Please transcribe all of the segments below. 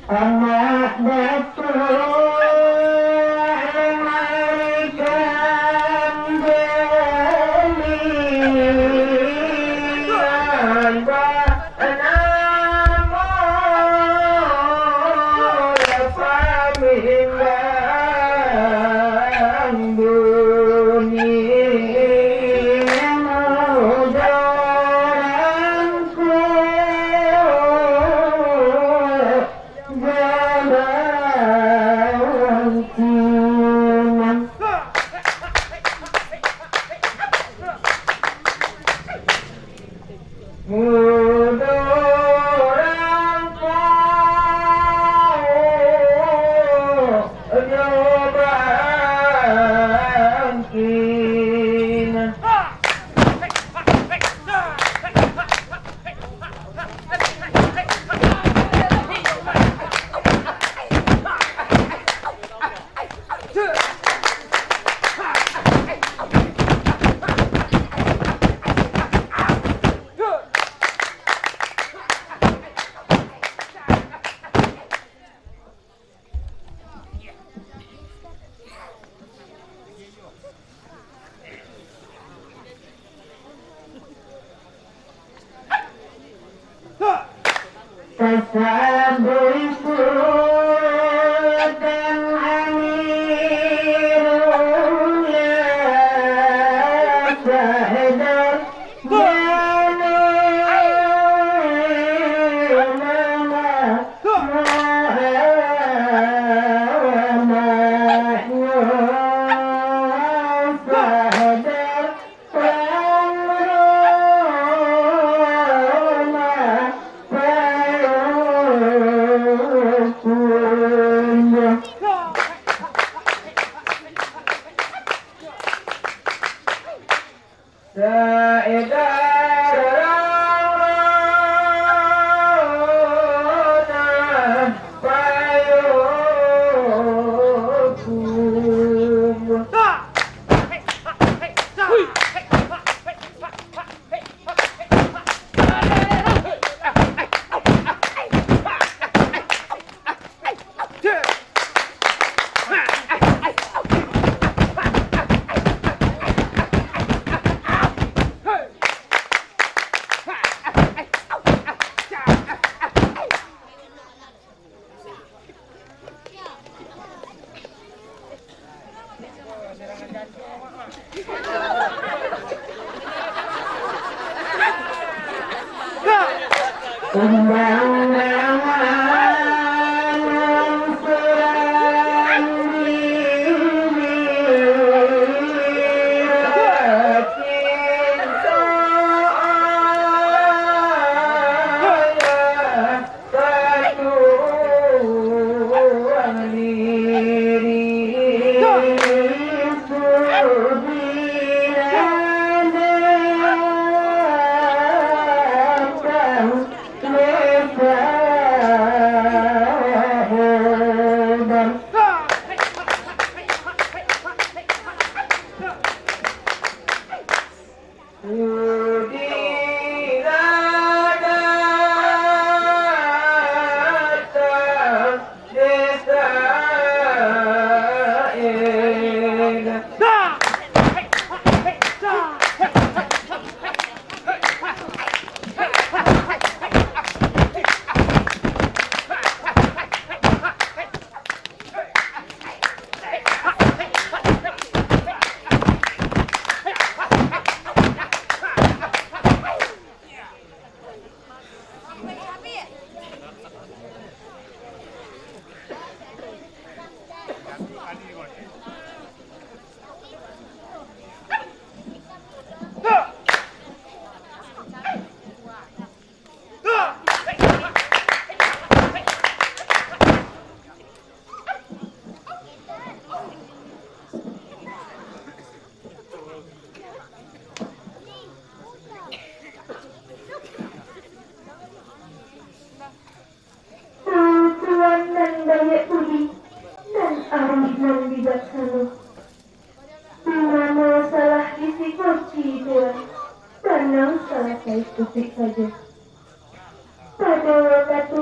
anak batu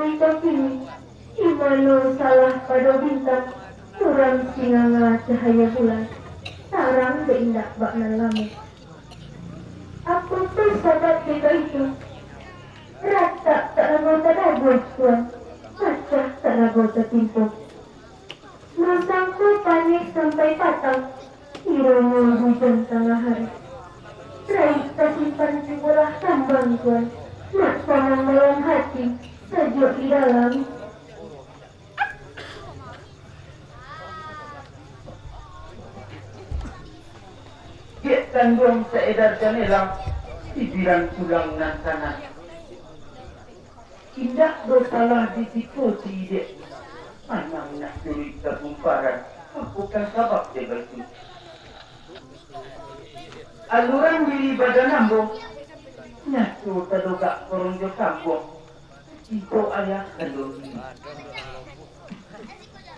marikan beli Mano salah pada bintang, suram singanga cahaya bulan, sarang beindak baknan lamu. Aku tuh sahabat kita itu, rata tak nagota dagus tuan, macah tak nagota timpo. Masangku panik sampai patang, ironya hujan tengah hari. Raih tersimpan jumlah tambang tuan, nak sama malam hati, sejuk di dalam. Dia tanggung seedar janelang, dibilang tulang nan kanan. Indah bersalah di situ tidak. Manang nak duit kegumparan, bukan sabab dia begitu. Aluran diri badan ambung, nyatu terduga korongjo kampung. Itu ayah kandung.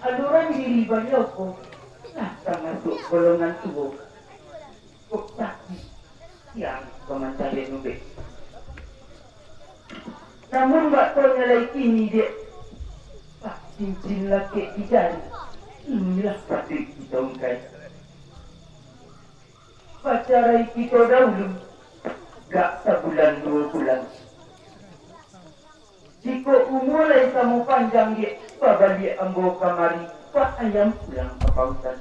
Aluran diri balioko, nyata masuk golongan tubuh. Kok sakit yang pemancaran nubik. Namun bakal nyalai kini dia pak cincin laki di jari. Inilah patrik kita ungkai. Pacarai kita dahulu gak sebulan 2 bulan. Jika umulai kamu panjang dia, babali ambo kamari, pak ayam pulang ke pautan.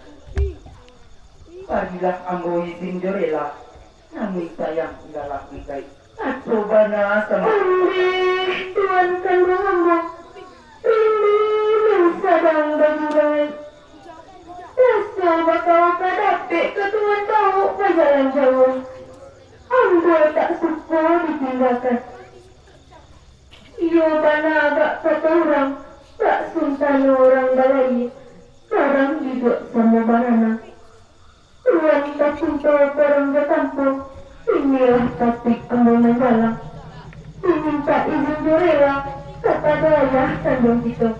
Parilah ambo izin jorela, namun sayang galak ikai. Coba na sama. Tuan kandung ambo, ini sadang bajurai. Rasa bakal kadapik ke tuan tahu perjalanan jauh. Ambo tak suka ditinggalkan. Iyo bana agak kata orang, tak suntan orang balai. Sekarang juga sama banana. Tuan tak cinta orang bertampung. Inilah topik pembangunan dalam. Diminta izin jorela kepada ayah kandung kita.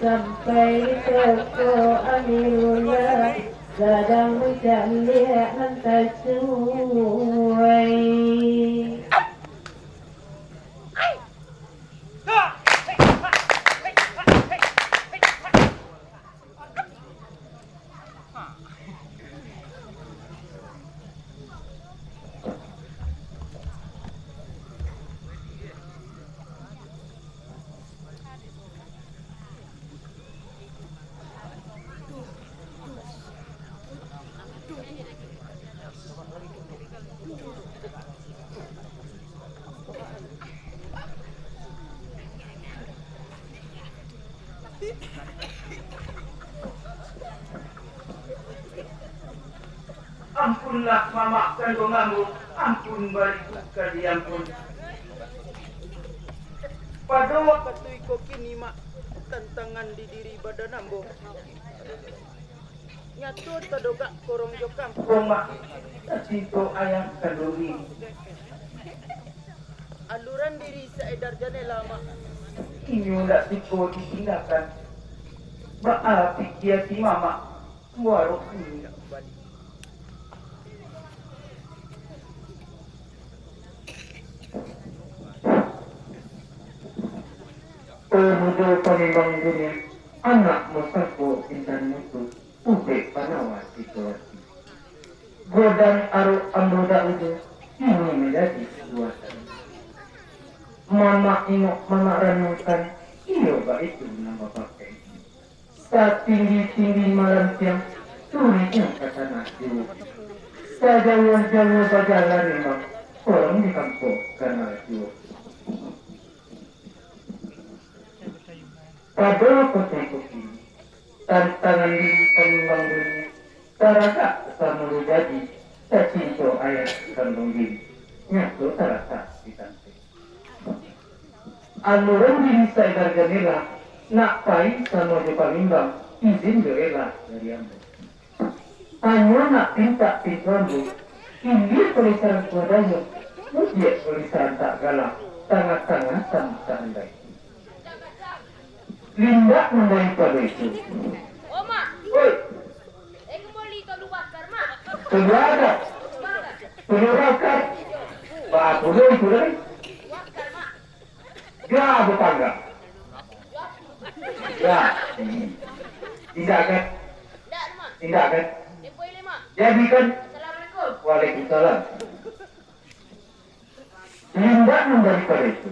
Sampai toko Amirullah sedang mencari hantar suai. Ampunlah mama kandung ambo, ampun bariku kali ampun. Pada waktu iko kini mak tantangan di diri badan ambo. Nyatu tadoga korong jo kampung mak, cinta ayah kandung ini. Aluran diri seedar janela mak, ini ndak tiko ditinggalkan. Ba pikir si mama, warok ini kembali. Mudo panimbang dunia, anak mosaku intan mutu, ube panawas situasi. Godang aru amboda udo, ini menjadi kepuasan. Mama inok mama renungkan, iyo ba itu nama pakai. Saat tinggi-tinggi malam siang, sulitnya kata nasi. Sajauh-jauh berjalan memang orang di kampung karena itu. Pada kota ini, tantangan diri penimbang dunia, terasa sama jadi, tercinta ayat kandung diri, nyatu terasa di kantin. Anuran diri saya darganila, nak pai sama di panimbang, izin berela dari ambo. Hanya nak pinta pintuanmu, ini tulisan kuadanya, mujiat tulisan tak galak, tangan-tangan tak andai. Linda daripada itu. Oh, Mak. Woi, Kembali ke luar, Mak. keluar dah. Keluar kan? Pak, boleh. Luar, Mak. Ya, bertangga. Ya. Tidak kan? Tidak, Mak. Tidak kan? Tempo ini, Mak. Jadi kan? Assalamualaikum. Waalaikumsalam. Linda daripada itu.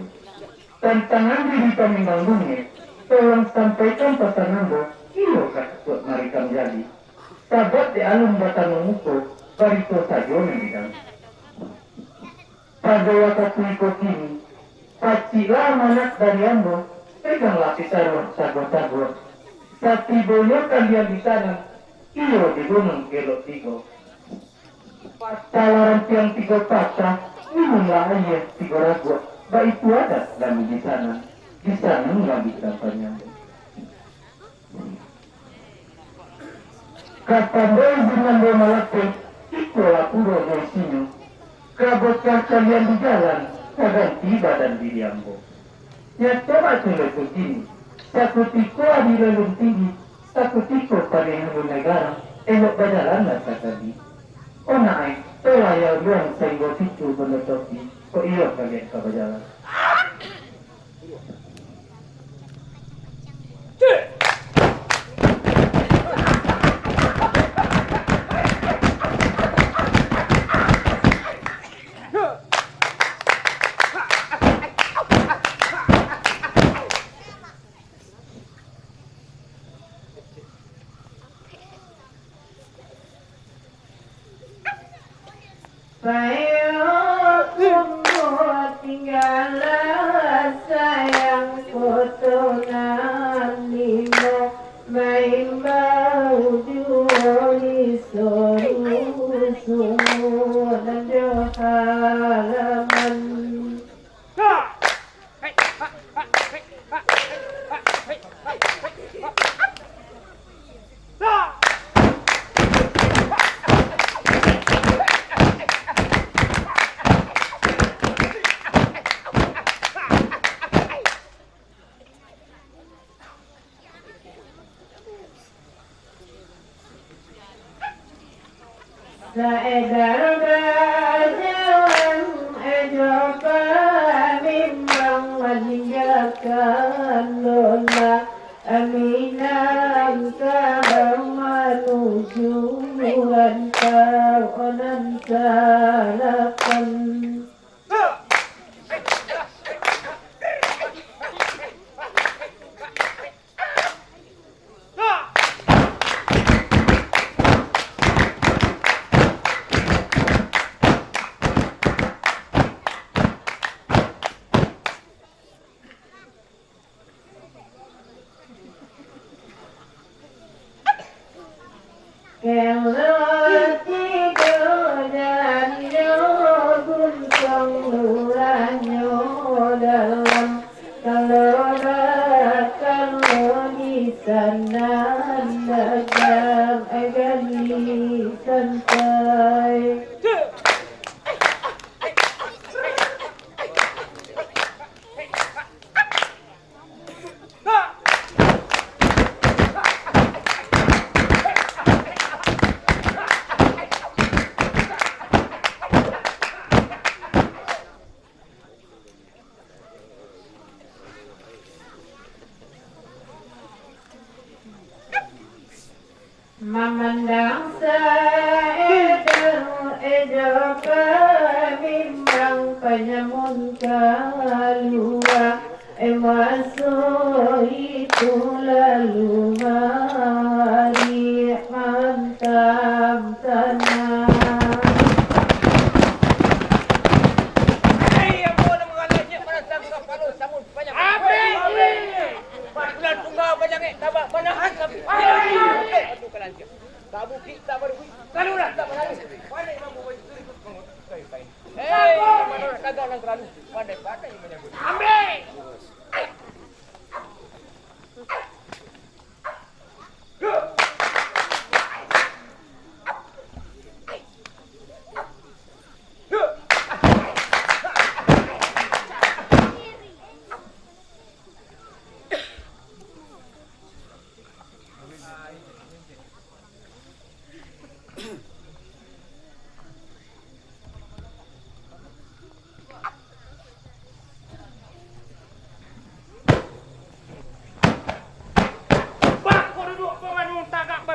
Tantangan diri penimbang dunia. Tolong sampaikan pesan anda, iyo buat mereka menjadi. Sahabat di alun batang mengukur, barito saja menjadi. Pada waktu ikut ini, pacilah manak dari anda, peganglah pisarun sagot-sagot. Sati boyo kalian di sana, iyo di gunung kelok tigo. Talaran tiang tiga patah, minumlah air tiga ragu. Baik itu ada dan di sana. Di sana nggak bisa panjang. Kapan doi dengan doi malapin, itulah puro doi sini. Kabutkan kalian di jalan, kadang tiba dan diri ambo. Ya coba sudah begini, satu tiko di lelung tinggi, satu tiko pada yang negara, elok berjalan lah tadi. Oh naik, telah ya bilang sehingga situ menutupi, kok iya kalian ke berjalan. Saya semua tinggalan sayangku tunan limo main bau juli soru sumur dan halaman. Saedar berjalan ejopa bimbang meninggalkan lona aminan kabar menuju rantau onan sarapan. Kalau tidur dan guncang lurahnya dalam kalau di sana dagang gali santai. Memandang seedar bimbang penyamun kalua masuk itu lalu mari mantap.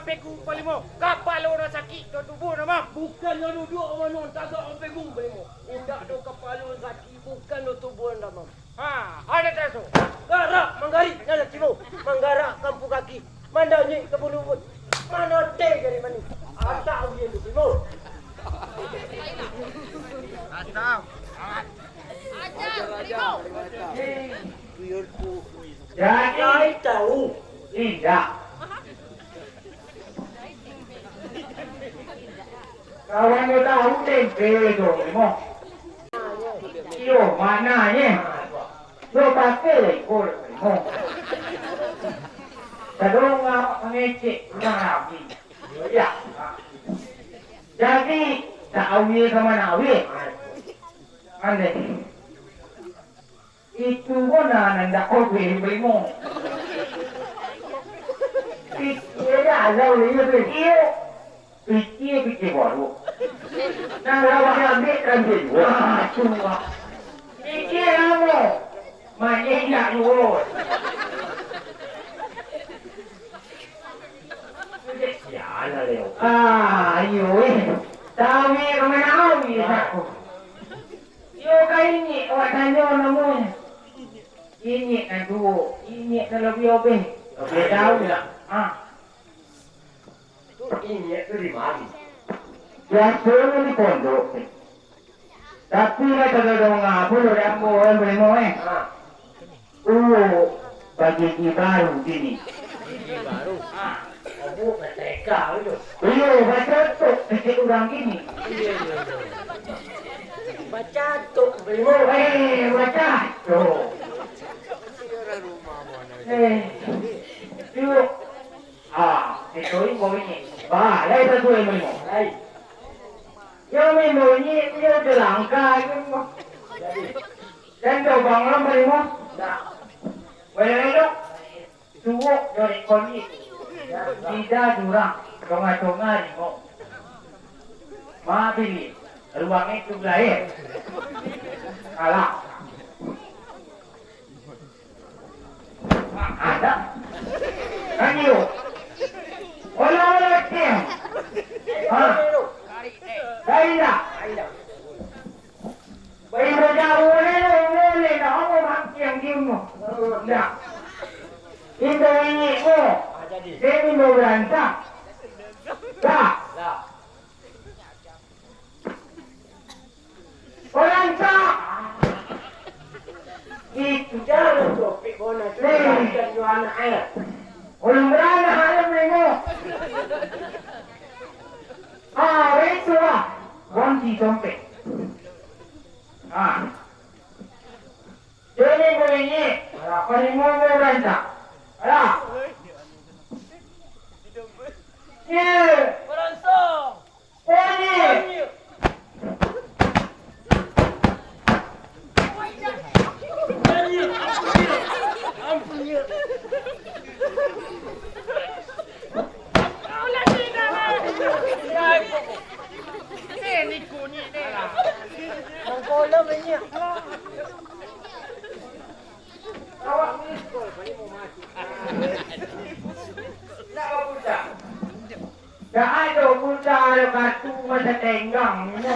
pegu palimo. Kapal orang sakit tu tubuh nama. Bukan yang duduk mana tagak orang pegu palimo. Indak do kapal orang sakit bukan do tubuh nama. Ha, ada taso. Garak manggari nana timo. Manggarak kampung kaki. Mandanya ke bulubut. Mana teh dari mana? Ada ujian tu timo. Ajar, Primo. Jadi Tahu. tidak. Kawan mo tahu tempe dong, mo. Iyo, mananya? Lo pakai lekor, mo. Kadang mengecek kurang rapi. Ya. Jadi tahu ye sama nawi. Ande. Itu mana nanda kau beli mo. Pikir ada lihat pikir. Pikir baru. Nah, lawak ambil ambil. Wah, cuma. Pikir kamu. Main tak urut. Ya, lah leo. Ah, yo tahu ni kemana awi aku. Yo kali ni awak tanya namanya. Ini aduh, ini lebih obeh. Obeh tahu tak? Ah. Ini tu di mana? Biasanya di pondok. Tapi lah kalau dong apa lo yang boleh berimo bagi baru sini. Baru. Abu mereka itu. Iyo baca tu sekali orang gini. Baca tu belum. Baca tu. Iyo. Itu ini. Lai satu yang berimo. Hai. Yang berimo ini dia terlangkah itu. Dan tu bangla berimo. Dah. Boleh tu. Tuo dari koni. Tidak curang. Tonga-tonga ni mo. Mabili. Ruang itu lain. Kalah. Ada. Ayo. Wala tiya. Ha. Kaila. Bayi berjauh boleh dah apa makian kimu. Dah. Itu ini Jadi. Demi mau berantem. Dah. Dah. Berantem. Itu Jangan topik bona tu. Kan you anak ayah. Ulang berana ayam lemo. Itu lah. Wanti dompet. Jadi begini. Kalau mau berantem. Alah. Yeah. Beransong. Ini. Ampun ya. Angkola banyak. Awak ni sekolah pani mau mati. Nak budak. Dah ada budak ada batu masa tenggang ni.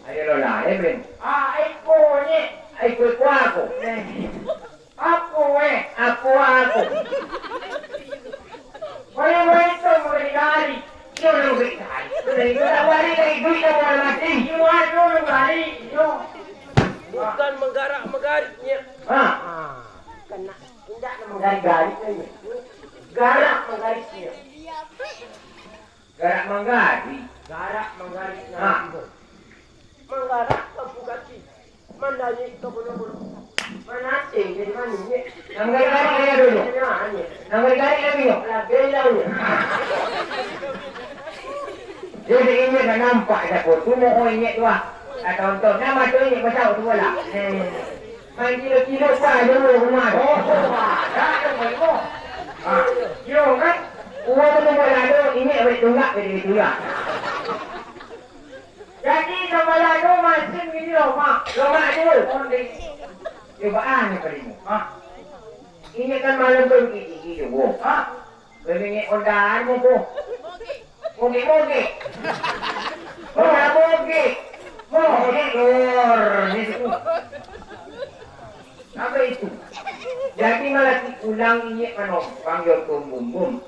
Ayo lo lah, Ben. Eko ni, eko aku. Aku. Boleh itu berkali. Jangan berkali. Kita balik lagi duit kita mati. Jual dulu balik. Bukan menggarak-menggariknya. Kena tidak menggarik-gariknya. Garak menggariknya. Garak menggadi. Garak menggariknya. Ha. Menggarak kampung kaki. Mandanya ke bulu-bulu. Manate jadi mana ni? Nang-garik lagi dulu. Mana? Nang-garik lagi dulu. Lah belaunya. Jadi ini dah nampak dah pun. Tu mau ingat tu lah. Tonton. Nama tu ingat pasal tu lah. Main kilo-kilo pa dulu rumah. Dah tu boleh. Kilo kan? Uang tu boleh ada. Ingat boleh tunggak begitu lah. Jadi sama lalu macam ni loh mak. Lomak dulu. Cobaan ni kalimu. Ini kan malam bergigi juga. Ah, beringi ondaan mo po. Mogi. Mogi. Lor. Apa itu? Jadi malah ulang ini panggil bum.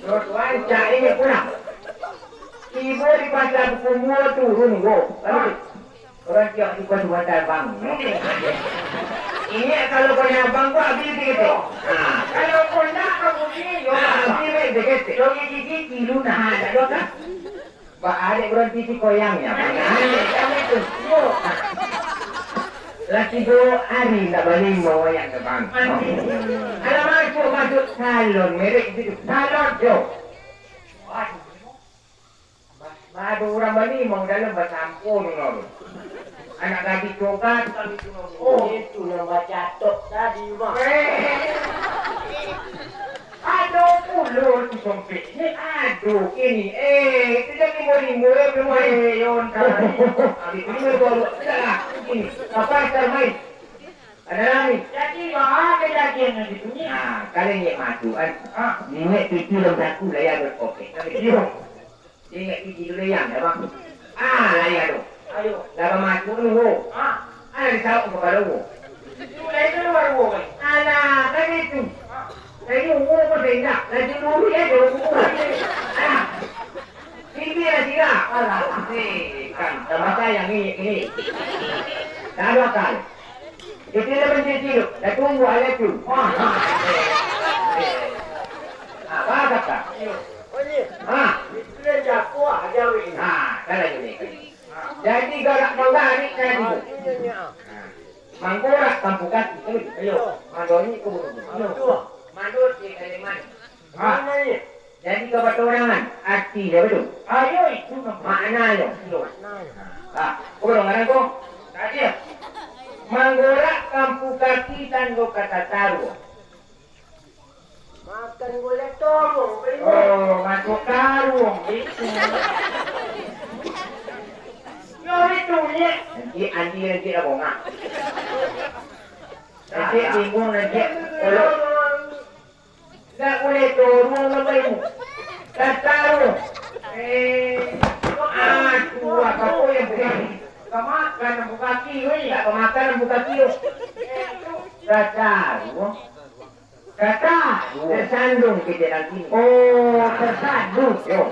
Terus wanca ini pulang. Ibu di pasar semua turun go. Orang tiap di pasar bantal bang. Ini kalau punya abang gua habis gitu. Kalau punya kamu ini yo habis begitu. Yo gigi kilu nah ada yo kan. Ba ada berhenti si koyangnya. Kamu itu. Laki do hari tak balik mau yang ke bang. Kalau masuk salon merek itu salon jo. Baru orang bani mau dalam bersampun nol. Anak gadis coklat kami tu nol. Oh, itu nama catok tadi mah. Aduh pulut sempit ni aduh ini tidak dimulai yon kali. Habis ini baru dah ini apa termain. Ada lagi. Jadi mah ada lagi yang di sini. Kali ni masukan. Ni titi lembaku layan berkopi. Iyo. Ini titi layan dah bang. Layan tu. Ayo. Dah masuk dulu. Ada tahu kepada lu. Itu lagi luar gua. Alah, kan itu. Lagi umur apa tidak? Lagi dulu ya dulu. Ini dia tidak. Alah, kan sama saya yang ini. Dah dua kali. Jadi lebih kecil. Dah tunggu aja tu. Apa kata? Oh ni. Itu dia jago aja weh. Kalau ini. Jadi gerak bangga ni saya dulu. Mangkorak kampukan itu. Ayo. Mandoni kubur. Ayo. Mandor di Kalimantan. Mana ni? Jadi kebetulan arti dia betul. Ayo itu nama. Maknanya. Mana? Kurang orang ko. Tadi. Mangkorak kampu kaki tando kata taruh. Makan gula tolong. Masuk karung itu. Yo itu ni. Nanti dah bongak. Nanti bingung nanti. Kalau tak boleh turun lebih mu. Taruh. Apa yang begini? Kemakan buka kaki, tak kemakan buka kaki. Taruh. Tersandung kita nanti. Tersandung. Yo.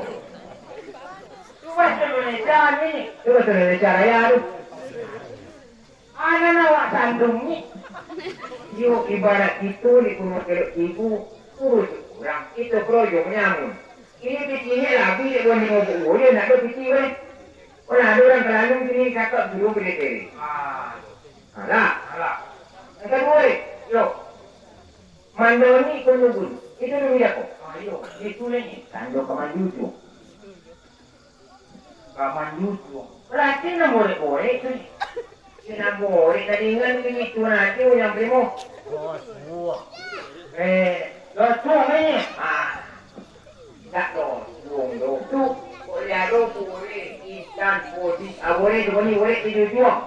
Bahasa Indonesia ni. Itu betul Indonesia Raya tu. Ana nawak sandung ni. Yo ibarat itu di kumur keluk ibu urus kurang itu proyek nyamun. Ini bikinnya lagi dia buat ngobok boleh nak ada bikin boleh. Orang ada orang kelalung sini kakak dulu boleh teri. Alah. Kan boleh. Yo. Mandoni kunubun. Itu dulu dia kok. Ayo, itu ni. Tando kemanjuju. Kamanjuju. Berarti nak boleh tu. Sina boleh tadi ingat begitu nanti yang primo. Semua. Locong ni. Tak locong tu. Boleh ada boleh ikan boleh. Boleh tu boleh dijual.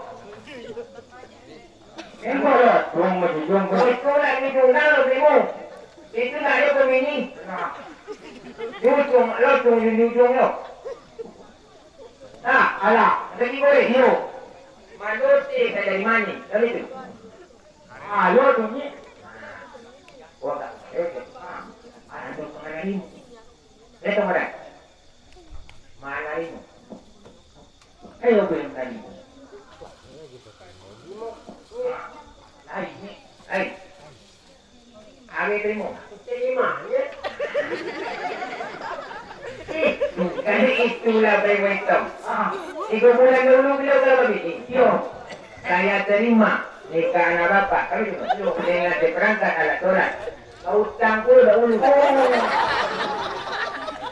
Engkau locong dijual. Locong nak dijual kalau primo. Itu nak ada pemini. Locong dijual yo. Alah, tadi boleh yo. Mandor dari mana? Dari itu. Ayo tu ni. Wah, okey. Ada tu mana ni? Lepas mana? Mana ni? Ayo belum tadi. Ai ni, ai. Abi terima. Terima ya. Kan itulah primo itu. Ibu bulan dulu beliau berapa biji? Yo. Saya terima nikah anak bapak. Kami juga dengan diperangkat alat sholat. Utang pun dah ulu.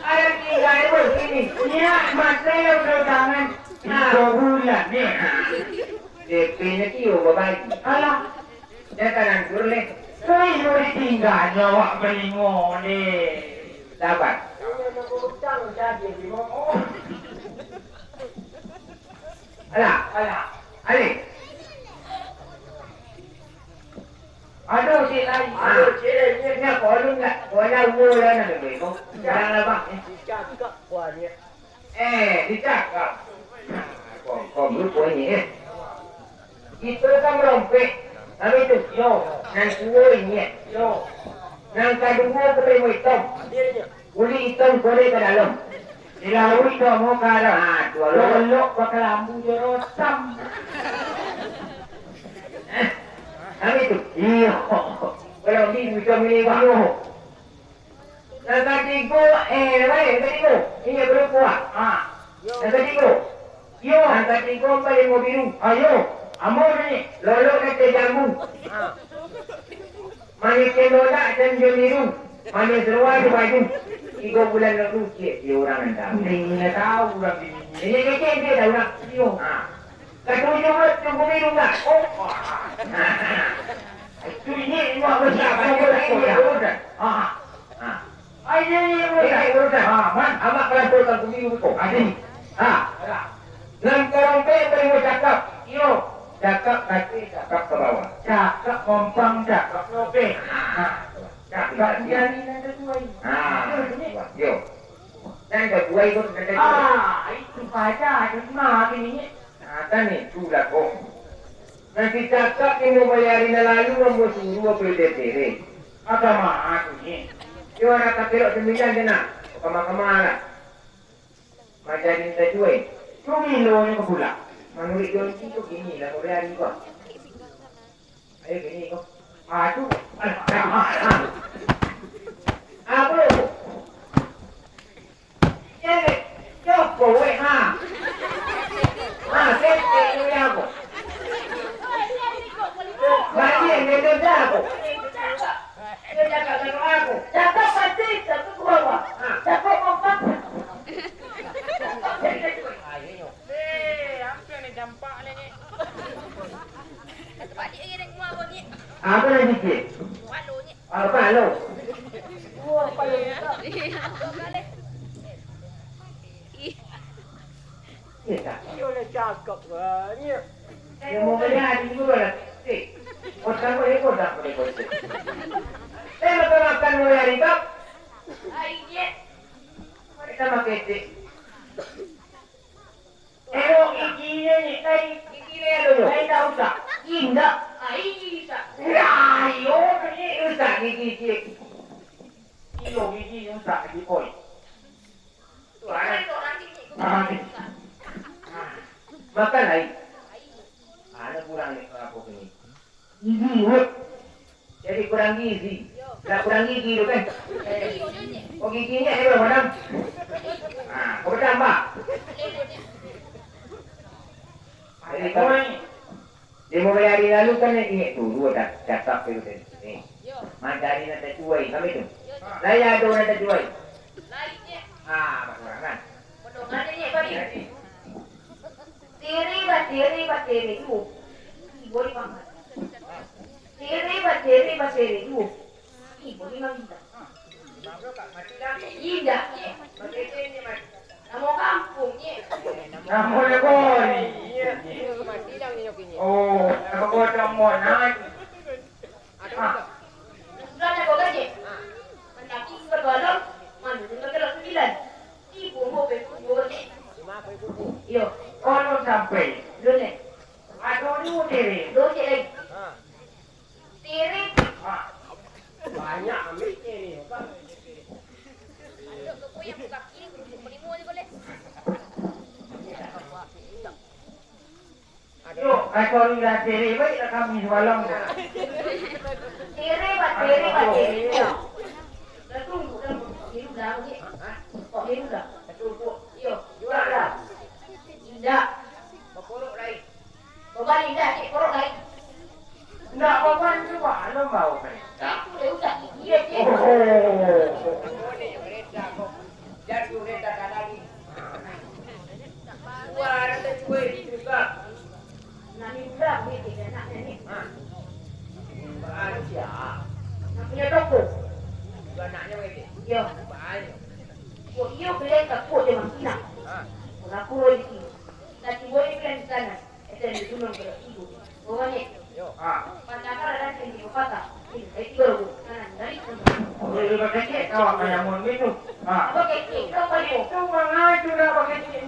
Ada tiga ibu sini. Ya, masa yang bertangan. 3 bulan ni. DP-nya kio berbagi. Alah, Dia kanan kurle. saya boleh tinggal awak belingo ni. Dapat. Saya nak berhutang jadi belingo. Alah. Ali. Aduh, si Aduh, cik, ni. Ni kolon lah. Kolon lah nak beli kau. Janganlah bang. Cakap kuahnya. Dicakap. Kau berupa ini Kita kan merompek. Habis tu, yo. Nang tua ini yo. Nang kedua terima hitam. Dia. Uli hitam kore ke dalam. Dilaui tu mau ke arah. Lolok bakal lambu jorosam. Habis tu, iyo. Kalau di hitam ini iyo. Nang ketiga, baik ketiga. Ini berupa. Nang ketiga. Yo, nang ketiga paling mau biru. Ayo. Amor ni, lolok kata jambu. Mani kelola dan biru. Mani seruan baju. 3 bulan lalu dia orang anda. Ini tahu orang ini. Ini dia tahu orang. Yo. Ketujuh tunggu biru tak? Oh. Itu ini buat besar. Ini. Ini urusan. Man, amak kalau tunggu biru tu. Ada. Nang kerompe boleh cakap. Yo. Cakap kaki, cakap ke bawah. Cakap kompang, cakap lope. Cakap dia ni nak tuai. Yo. Dan tuai tu nak tuai. Itu pada ada mah ini. Ada ni, tu lah kong. Nanti cakap ni mau bayarin lalu mau suruh PDTR. Apa mah tu ni? Yo nak kira 9 jena. Kemana-kemana lah. Majarin tak tuai. Tu milo ni kepula. Manulit yun dito, gini lang. Uli hari ko. Ayo, gini ko. Ito. Bro. Yan eh. Yoko, eh, ha? Sente, yung yako. Bagi, medyo na ako. Medyo na ako. Dapat pati, dapat kumawa. Dapat kumpak. Dampak lah ni. Sebab dia nak muat pun ni. Apa nak dikit? Walu ni. Apa lo? Wah, payah. Ya tak. Dia nak cakap lah ni. Yang mau beli hari juga lah. Otak boleh kau tak boleh kau. Saya makan mulai hari tak? Ai dia. Kita makan itu. Ikinya ni, ikinya dulu. Saya tak usah. Indah. Ai bisa. Ayo, ni usah gigi. Iyo gigi usah di koi. Makan lagi. Ada kurang ni apa ni? Gizi, jadi kurang gizi. Tak kurang gigi tu kan? Oh giginya berapa madam? Kau bertambah. Dia mau bayar lalu kan ingat tu dua dah cakap tu ni. Mandari nak cuai kami tu. Laya do nak cuai. Lainnya. Kurang kan? Podongan ni bagi. Tiri tu. Boleh banget. Tiri tu. Boleh banget. Indah. Nama kampung ni. Nama lekoi. Mati dah ni nyok ini. Oh, nama kau camon nak. Sudah nak kau je. Mendaki bergalam. Mana dengan kelas 9. Ibu mau berkumpul ni. Cuma apa ibu? Yo, Kalau sampai, dulu ni. aduh ni diri. Dulu je lagi. Tiri. Banyak ambil ni. Ada ke yang buka kiri kerupuk melimo je boleh. Yo, kalau lihat diri, baik kami semalam. Tiri. Dah tunggu dah. Biru dah ni. Kok biru dah? Cukup. Yo, jual dah. Indah. Berkorok lain. Kau balik dah, cik korok lain. Nak apa juga, lo mau kan? Itu dia usah. Iya, cik. Oh ni kereta kau. Jadi kereta tak lagi. Wah, ada cuai juga. Nak ni berapa ni dia nak ni? Banyak. Nak punya toko. Juga anaknya begitu. Yo. Banyak. Kau iyo beli kapur dia makina. Aku lagi sini. Nanti boleh beli di sana. Itu yang di gunung kalau ibu. Pokoknya. Yo. Pandangkan ada yang di kota. Ini, itu baru Kau kayak mau gitu. Ah. Apa kecil? Kau balik. Itu mengaju dah pakai ini.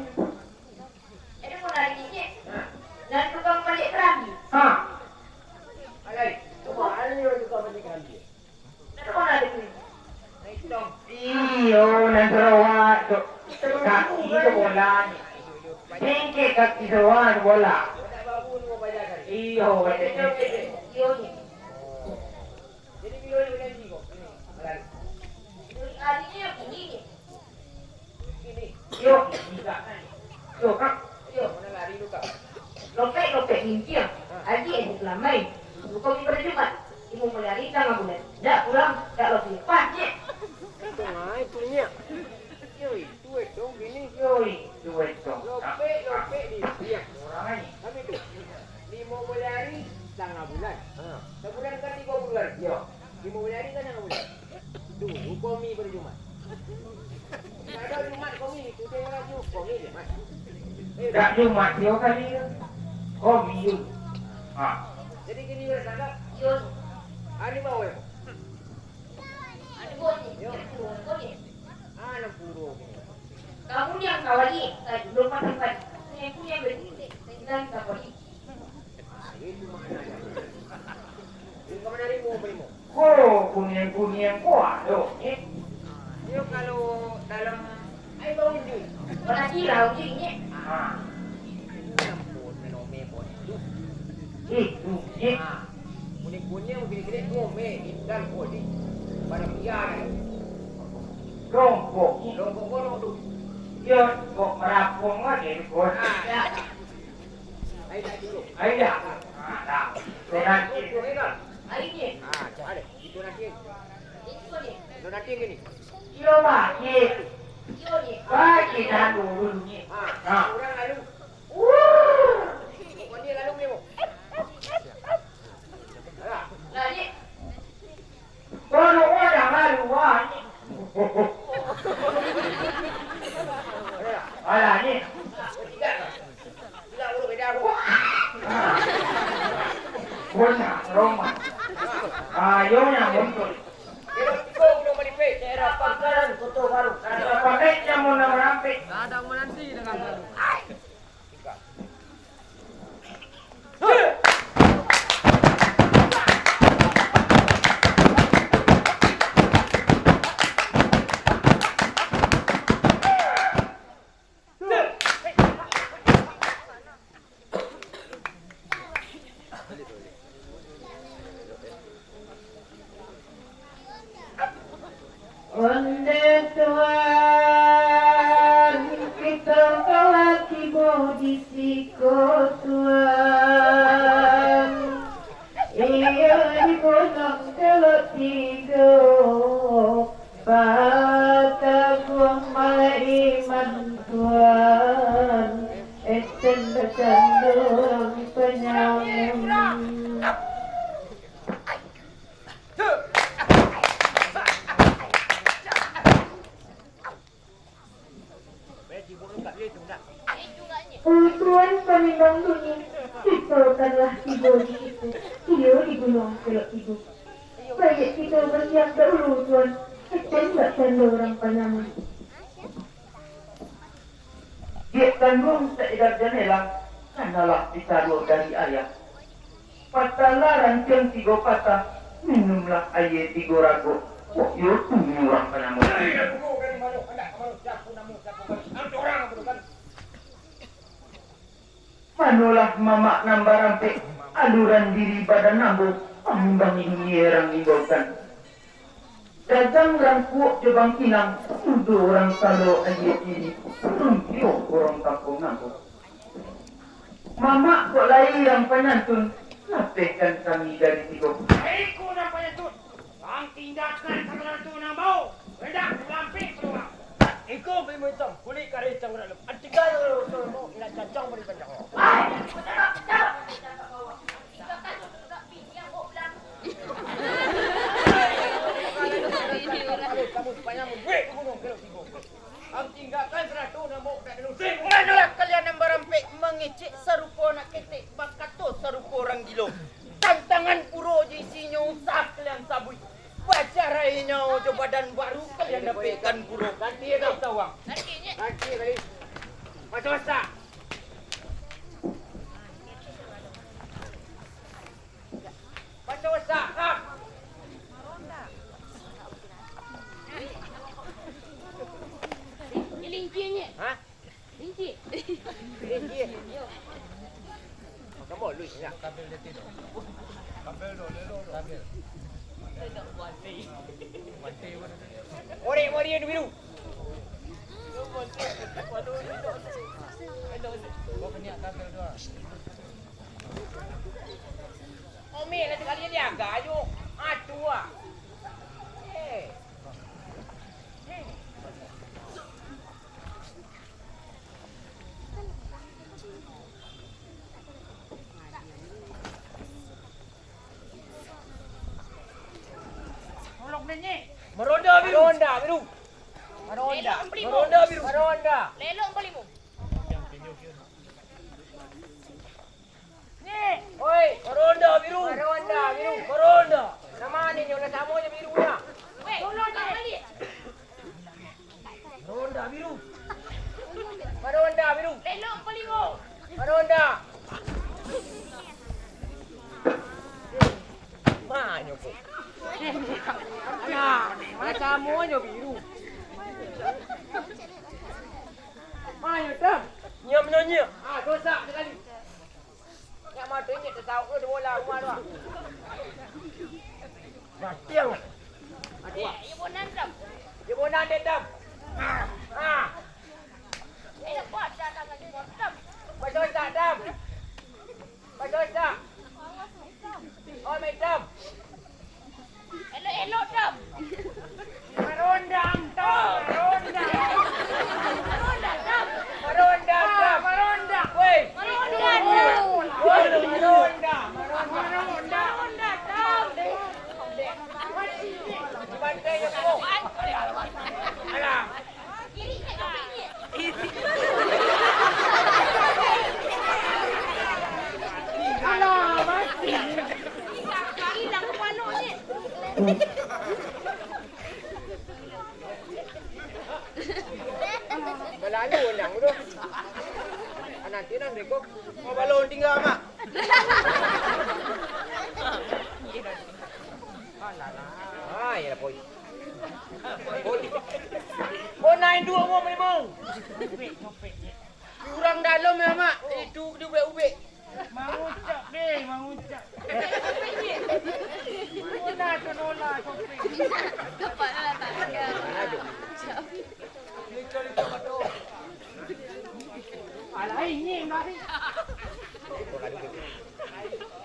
Ini mau lari ni. Dan tukang balik kerambi. Ah. Alay, coba ani orang tukang balik kerambi. Dan kau lari ni. Iyo, nagrawat. Kaki itu bola. Tinggi kaki doang bola. Tak babun mau bayar kan. Iyo, Yo ni. Jadi bila ni nanti kau. Alay. Hari ni yang ini ni. Ini. iyo, bisa. Yo, kak. Yo. Mana lari lu kak? Lopek gincir. Aji ini selamai. Bukan di Jumat. Ibu melari tengah bulan. Tak pulang. Tak lebih. Pasti. Itu ngai punya. Yoi, duit dong gini. Yoi, duit dong. Lopek di dia. Orang ini. Kami tu. 5 hari setengah bulan. Sebulan kan 3 bulan. Yo. 5 hari kan setengah bulan. Dulu komi pada Jumat. Ada Jumat komi itu dia lagi komi dia mas. Tak cuma dia kali. Oh, biu. Ah. Jadi gini ya sana. Yo. Ani bawa ya. Ada boni. Boni. Ana puro gini. Kamu ni yang kawali. Saya belum makan pagi. Saya punya beri. Saya bilang kawali. Itu mana ya? Ini kemana dari mau beli mau? Oh, kuning-kuning kuah doh. Dia kalau dalam air bau ini. Orang kira ni. Ah. Campur menome pun. Itu, Ah. Kuning-kuning gini-gini ngome ikan kodi. Pada piar. rompok. Lombok kono tu. Yo, kok merapung lagi bos. Ah. Air dah dulu. Ayo dah. Ah, dah. Nanti. Itu kan. Hari ni. Ah, ada. Itu nanti. Itu ni. Itu nanti gini. Yo, bagi. Yo ni. Bagi dah dulu ni. Ah, orang lalu. Kau dia lalu ni mo. Alah. Lah ni. Kalau orang lalu wah. Alah. Alah ni. Tidak. Tidak urut beda aku. Bosan Roma. Ayo yang muncul. Kira tiga belum balik pay. Daerah pangkalan Kota Baru. Ada pakai yang mau nama rampik. Ada menanti dengan baru. Onde Tuhan kita kawaki bodisiko Tuhan Iyo di gunung telok tiga Patagong maiman Tuhan Esen bercandung penyamun Tuan panimbang dunia, hipaukanlah ibu di itu. Iyo digulung kelok ibu. Baik kita bersiap dahulu Tuan. Tembak tanda orang Panama. Dia tanggung seedar jendela, kanalah ditaruh dari ayah. Patahlah rancang tiga patah, minumlah air tiga ragu. Oh, yo tunggu orang Panama. Manulah mamak nambah rampik, aluran diri badan nambu, ambang ini orang imbaukan. Dagang orang kuok jebang kilang, tuduh orang salo ayat ini, tumpio orang kampung nambu. Mamak kok lahir yang penyantun, lapehkan kami dari tiga. Aku nak penyantun. Ang tindakan sa penyantun na mau. Hendak lampik peluang. Ikaw bimo ito, kulit karit ang ralo. At tiga yung mo, inacacang mo rin pa ako. Kamu supaya mo, weh, kumulong kilo tigo. Ang tinggakan sa rato na mo, kailusin. Manalah kalian yang berampik mengecek sarupo nak ketik bakato sarupo orang gilo. Tantangan puro di sinyo usah kalian sabui. Pacar ini untuk badan baru kalian dapatkan buruk. Ganti ya kau tahu bang. Ganti kali. Macam mana? Macam mana? Kak. Linci. Hah? Linci. Linci. Kamu lu ni nak. Mori yang biru. Omi lah sekali dia agak ajo. Tua. Meronda biru. Meronda biru. Meronda. Meronda biru. Meronda. Lelok kali mu. Ni. Oi, meronda biru. Meronda biru. Meronda. Nama ni yang sama je birunya. Weh, tolong tak balik. Meronda biru. Meronda biru. Lelok kali mu. Meronda. Mana kau? Mana semuanya biru. Mana tam? Nyam nyanyi. Dosa sekali. Yang matanya tak tahu tu bola rumah tu. Matiang. Ibu nandam. Ibu nanti tam. Buat datang lagi motam. Pasal tak tam. Pasal tak. Oh, madam. Elok dam. Merondang tam. Merondang. Meronda dam. Merondang tam. Merondang. Woi. Meronda dam. Merondang. Meronda dam. Bantai je kau. Alah. Kiri ni kau ini. Alah, mati. Hilang ke mana ni? Melayu undang tu. Nanti nanti kau mau balon tinggal mak. Ya boy. Kau naik dua mau memang. Kurang dalam ya mak. Itu dia ubek-ubek. Mau ucap deh, mau ucap. Nona tu nona topik. Dapat lah tak ada. Alah ini mari.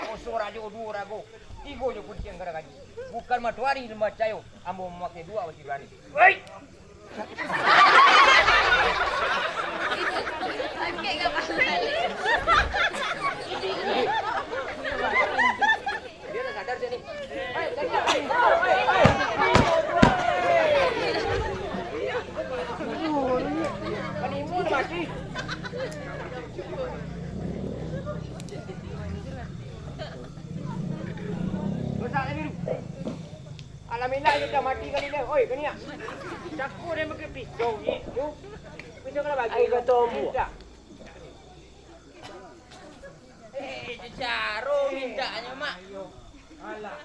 Kosong rajo dua rago. Tiga je kunci yang gara-gara. Bukan matuari lima cayo. Ambo memakai dua masih berani. Woi. Okey ke pasal? Dia dah sadar sini. Hai, Kanimu mati. Dosa biru. Alhamdulillah kita mati kali ni. Oi, kania. Cakur dia pakai pisau ni. Tu. Pisau kena bagi. Ai kata ombu. Jaro mintanya mak. Alah.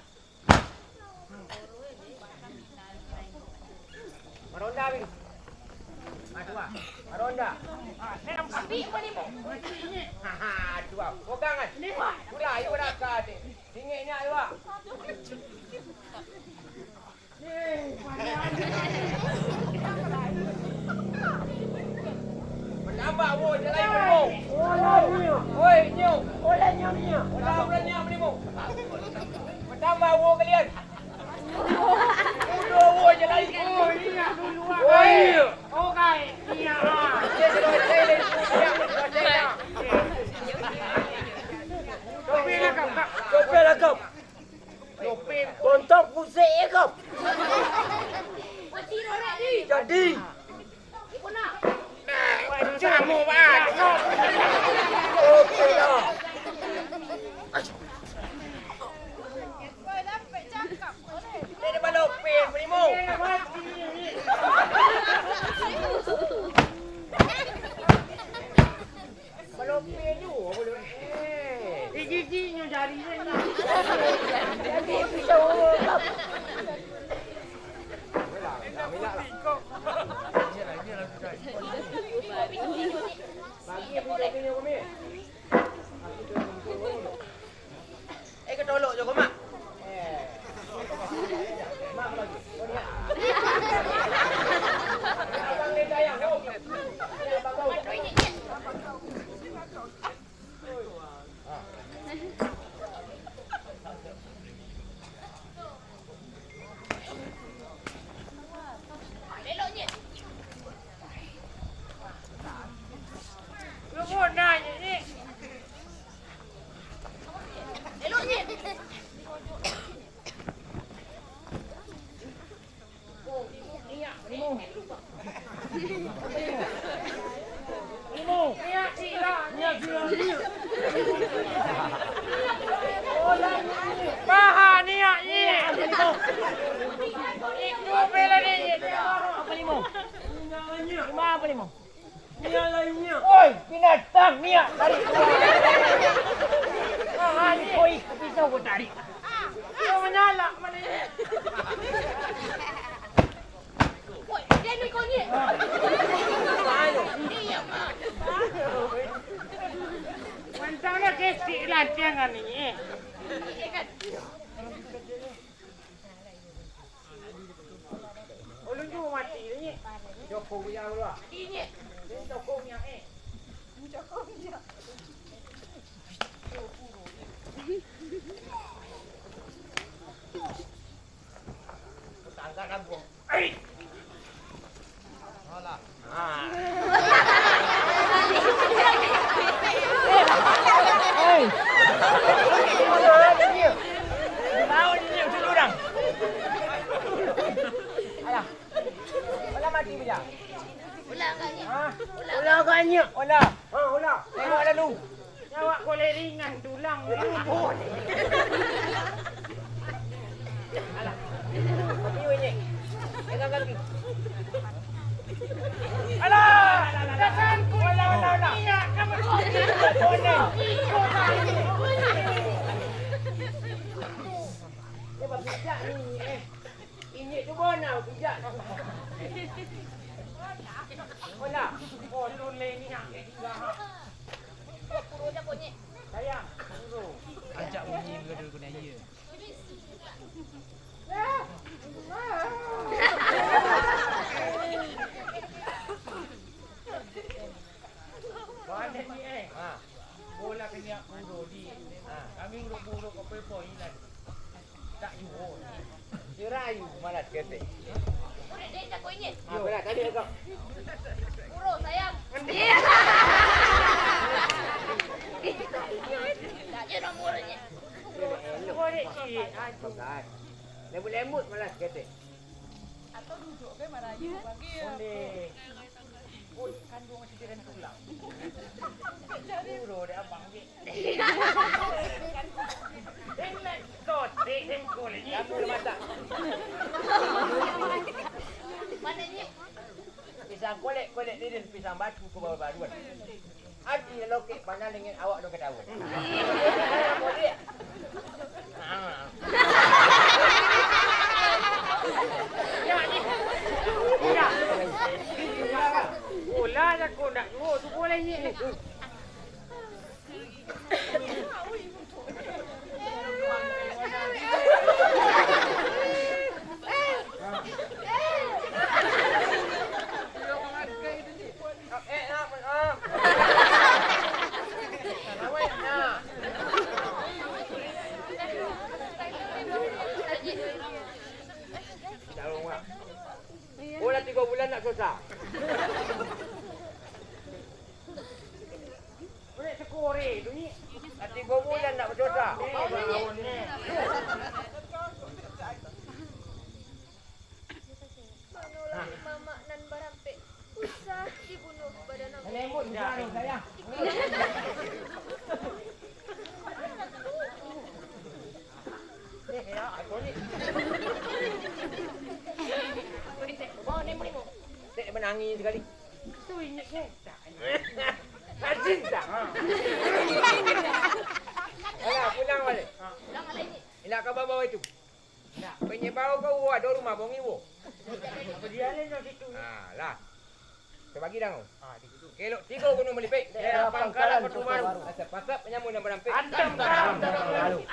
Meronda biru. Dua. Meronda. Nenam kapi apa ni mo? Dua. Pegangan. Pula ayo nak kat. Dingin ni ayo. Menambah wo jalan mo. Oi, nyu. Olah nyu. Olah nyu mo. Menambah wo kalian. Dua wo jalan. Oh, iya dulu. Oi. Okay. Iya. Dia jalan. Topi lakam. Topi lakam. Topi kontak pusing kau. Mati orang ni. Jadi. Ibu nak. Kamu buat. Okey dah. Ini balok. jarinya ni. Jadi pisau. Bagi boleh punya kami. Ketolok je kau mak. Mak bagi. Kau lihat. Abang ni sayang. Ni abang kau. Eloknya. Lu pun nanya ni. Eloknya. Baha niak ni. Itu bela ni. Apa lima? Lima apa lima? Niat lainnya. Oi, binatang niak tarik. Baha ni. Oi, pisau kau tarik. Kau menyalak mana ni? Woi, dia ni kau ni. Mantap lah kesik lantiangan ni. Ulun tu mati ni. Joko punya lah. Ini. Joko punya Tangkap kampung. Alah. Hei. Tahu ni usul orang. Alah. Olah mati bija. Ulang kan ni. Ulah agaknya. Olah. Ulah. Tengok lalu. Nyawa kau ringan tulang rubuh. Alah. Mati ini. Pegang kaki. Alah. Kasanku. Ulah. Iya, kamu boleh. Dia bijak ni. Ini tu bona bijak. Olah. Oh, lule ni nak. Puro dah kau ni. Sayang, buru. Ajak bunyi bergaduh kena ya. Mana ni bola kena buru di. Kami urut-urut apa-apa hilang. Tak jual. Jerayu malas kete. Puro dia dah kau ni. Berat tadi kau. Puro sayang. Tak je nomornya. Boleh cik. Bukan. Lembut-lembut malas kete. Boleh. Oh, kandung masih tiran tulang. Buru dia abang ni. Enak tot, tengok ni. Kamu dah masak. Mana ni? Pisang kolek ni dan pisang batu ke bawah baruan. Adi lokek pandang dengan awak dong ketawa. Boleh. Ya ni. Ya. Bola dah kau nak jual tu boleh ni. Bola 3 bulan nak susah. Boleh sekore tu ni. 3 bulan nak bersusah. Mama nan barampek. Usah dibunuh badan aku. Lembut sekarang sayang. Ya, aku ni. Bawa ni mu. Dek menangis sekali. Tu ingat tak? Rajin tak? Alah, pulang balik. Lang alay ni. Ila ka bawa itu. Nak, penyebawa kau ada rumah bongi wo. Apa dia ni yang situ? Lah. Sebagi dah kau. Kelok tiga gunung melipik. Daerah Pangkalan Kota Baru. Asap-asap penyamun dan berampik. Antam garam dalam lalu.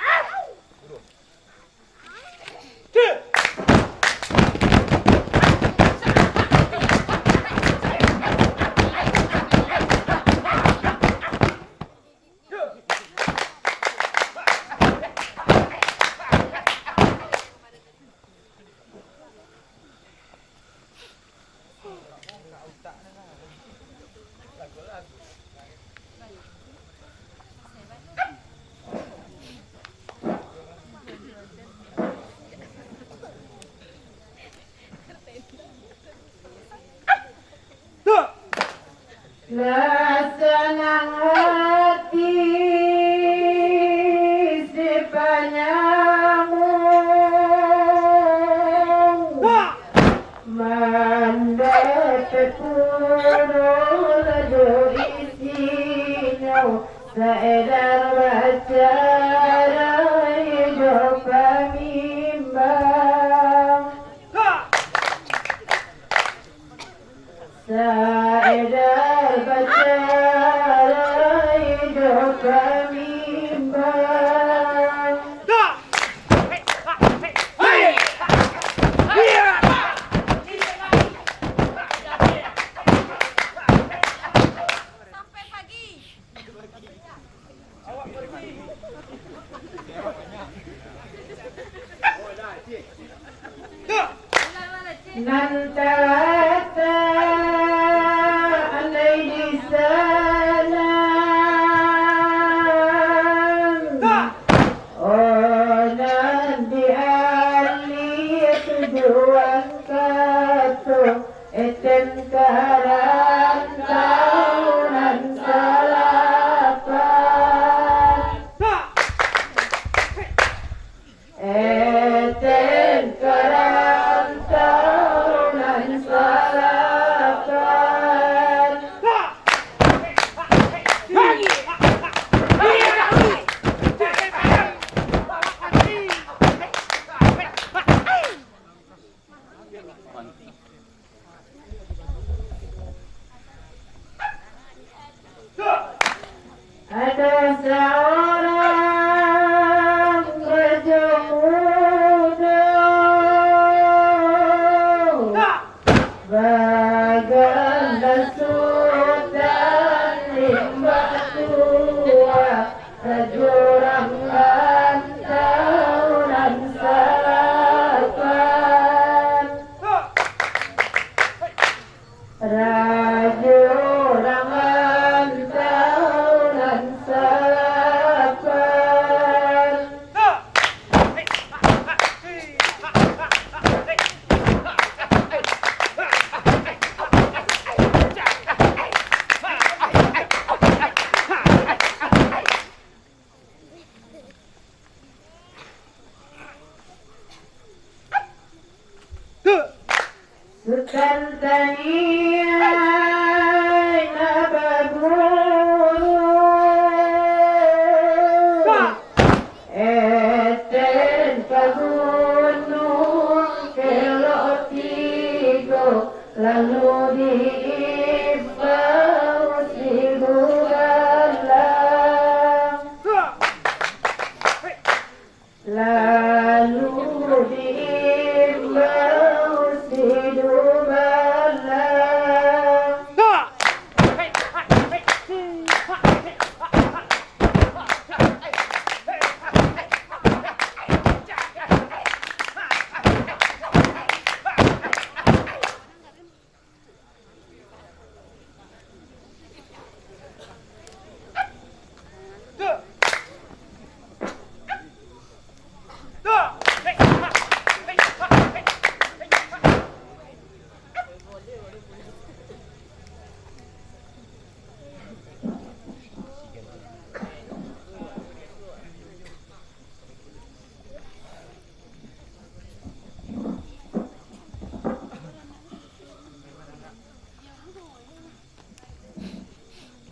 Lah senang hati si penyamun mendapat turun isinya seedar baca hidup pemimbang seedar baca hidup pemimbang Sampai pagi. Nantata andai di sana oh nanti ali tujuan katu eten karan tahunan salapan eten karan tahunan salapan ada seorang berjemur baganda sultan limbah tua rajurang tahunan salapan rajurangan tahunan salapan Sultan Taniyai Nabaguru eten kagunung kelok tigo lalu diimbau si gugalang lalu diimbau si gugalang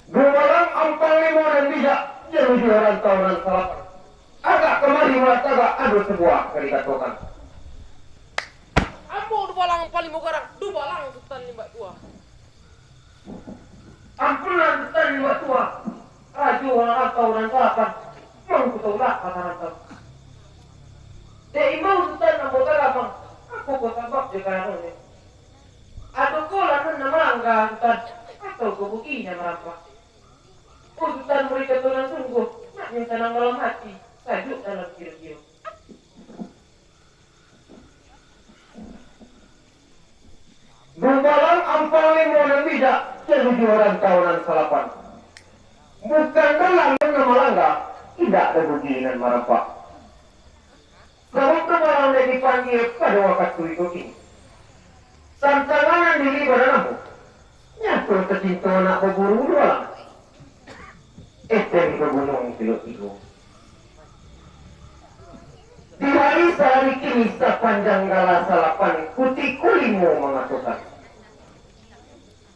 Gumalang ampang limo dan bisa jadi jualan tahunan salapan. mata gak ada sebuah kali katakan. Ambo dua lang paling mau garang, dua lang sultan lima tua. Ampunan tadi waktu tua. Raju orang atau orang salapan. Mau kutau lah kata-kata. Dek imau sultan nampak terapang. Aku ketabak je kan ini. Aduh kolah kan nama angga sultan. Atau kebukinya merampak. Sultan beri keturunan sungguh. Nak yang tenang dalam hati. Sajuk dalam kira-kira. Gumpalan ampal limo dan bijak. 7 orang tahunan salapan. Bukan dalam nama langga. Tidak ada beginian merampak. Sebab barang yang dipanggil pada waktu itu ini. Santanganan diri pada namu. Nyatu tercinta nak berburu dua. Yang bergunung kilo-kilo. Di hari sehari kini sepanjang gala salapan kuti kulimu mengatakan.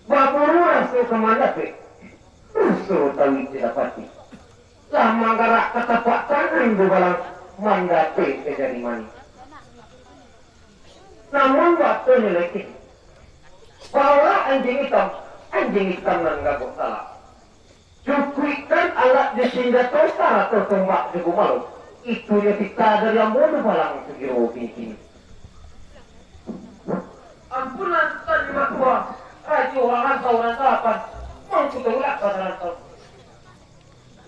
Baburu rasu kemana pe? Rusuh tahu tidak pasti. Lama gerak ketapak tangan balang mandate jadi mani. Namun waktu nilai bahwa anjing hitam dan gabung salah. Cukuikan alat disingga tosa atau tombak di malu. Itu dia kita dari yang bodoh balang segiro ini. Ampunan tadi tua. Raja orang rantau orang salapan. Mau kutolak pada rantau.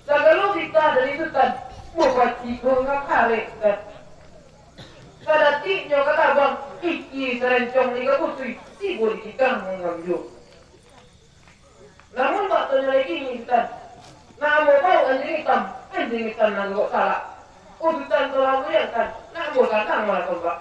Segala kita dari itu kan. Mau baci kongak kare kan. Kadati nyo kata bang. Iki serencong liga putri. Si boleh kita mengambil. Namun waktunya lagi ini kan. Namun tahu anjing hitam nanggung salah. Urutan terlalu yang kan. Namun datang malah tombak.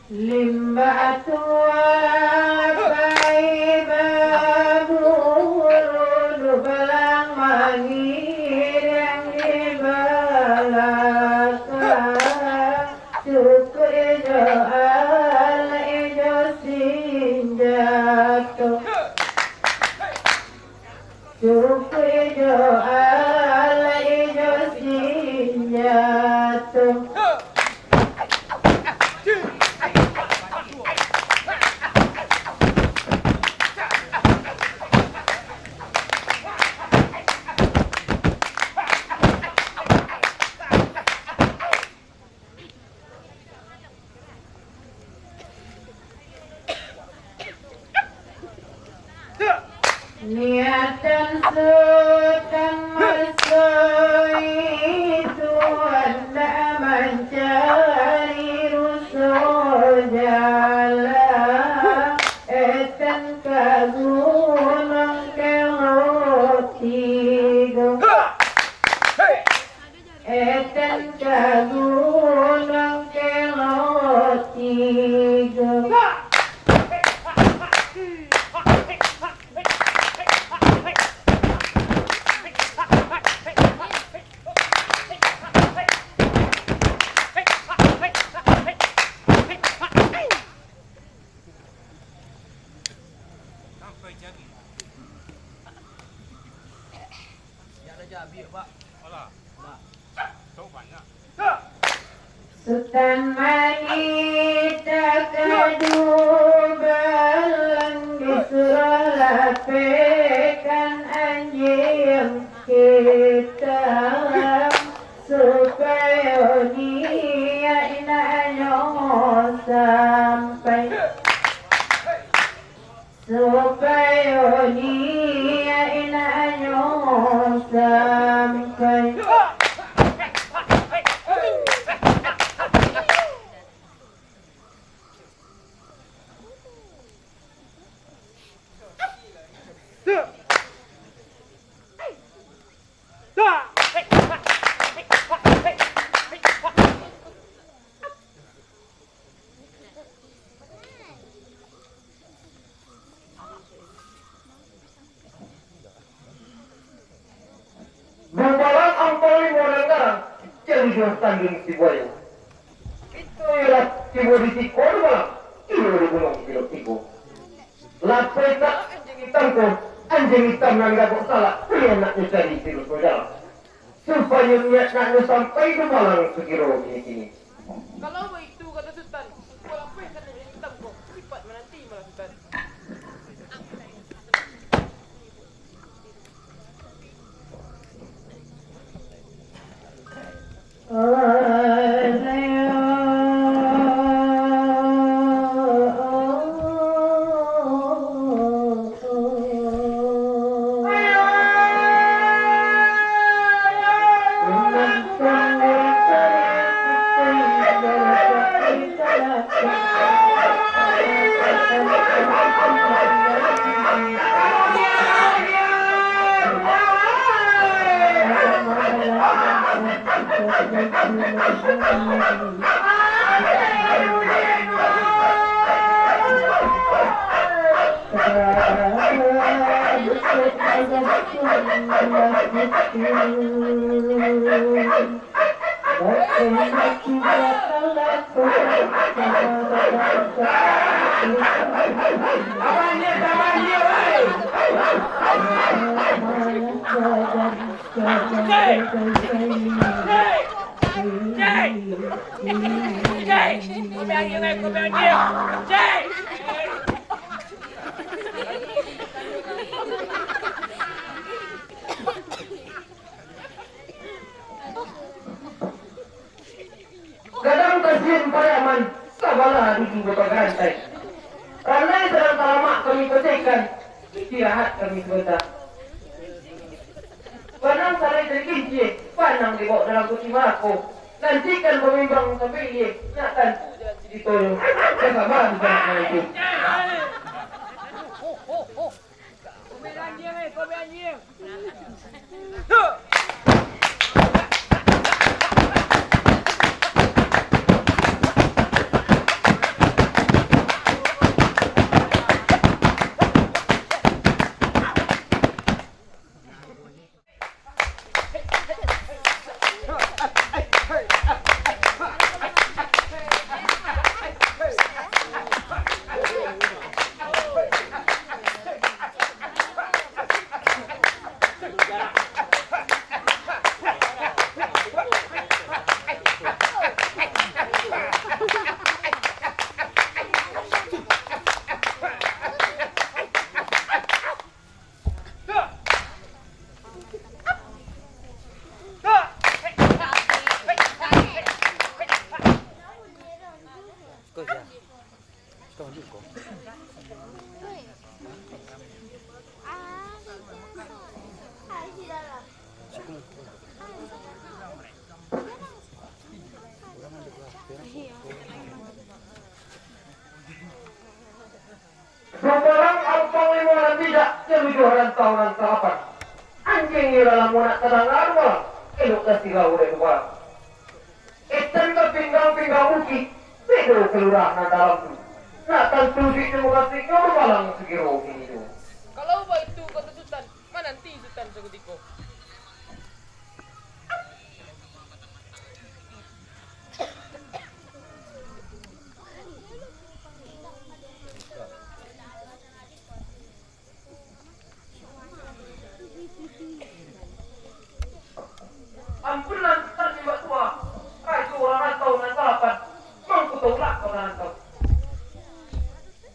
Limbah tua bayi babulu belang mangir yang di belakang cukup ijo ala ijo sinjato cukup ijo ala ijo sinjato. Niatan sudah masuk itu anda mencari rusuh jalan etan ke gunung kelotigo etan ke gunung kelotigo. Sultan Manita kedua belang disuruh lapekan anjing kita supaya dia inanya sampai supaya dia inanya sampai. hidup tanding si Boyo. Itu ialah tibo di tiko malam. Iyo di gunung kilo tiko. Lapay tak anjing hitam ko. Anjing hitam nang gagok salah. Kaya nak cari tiru saudara. Supaya niat nak sampai ke malang sekiro kini. Kalau itu kata Sultan, walaupun kata dia hitam kok, sifat menanti malah Sultan. Kadang kasihan payaman, sabalah di bawah rantai. Rantai sedang lama kami pecahkan, istirahat kami sebentar. Panang sarai terkinci, panang dibawa dalam kursi mako. Nantikan pemimbang sampai ia nyatan ditolong. Sama di sana itu. Kau anjing. Sebarang alpang limonan tidak kelujuran tahunan serapan. Anjing ira lamun nak tenang arwah, elok kasih kau dari luar. Ikan ke pinggang-pinggang uki, bedo kelurahan na dalam tu. Nak tentu di temu kasih kau malang segiro ini tu. Kalau itu kata Sultan, mana nanti Sultan sekutiko. Ampunlah Sultan di bawah tua. Raja orang rantau nan salapan. Mangku tahu lah kau rantau.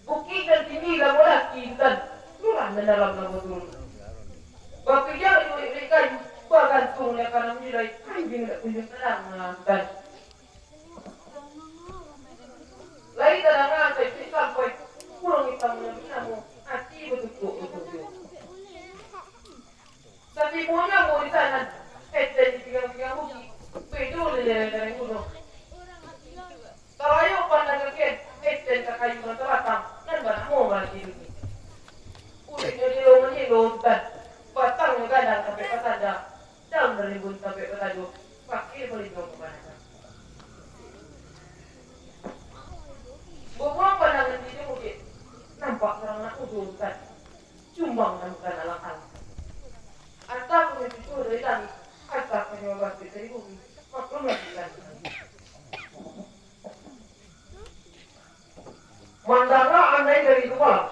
Buki dan tinggi lah laki Sultan. Lurah dan dalam nama turun. Bagi dia itu kayu. Bagantung dia karena menilai anjing tak kunjung tenang Sultan. Lagi tenang saya sampai kurang hitamnya binamu. Hati betul-betul. Tapi punya mau di sana. Eden di pinggang-pinggang buki. Betul dia dari gunung. Kalau ayo pandang kekit, Eden ke kayu dengan terbatang. Dan banyak mau balik hidup ini. Udah jadi longan ini lontan. Batangnya kadang sampai petanda. Daun dari bun sampai petaju. Pakai pelindung kepada Mandanga andai dari itu malam.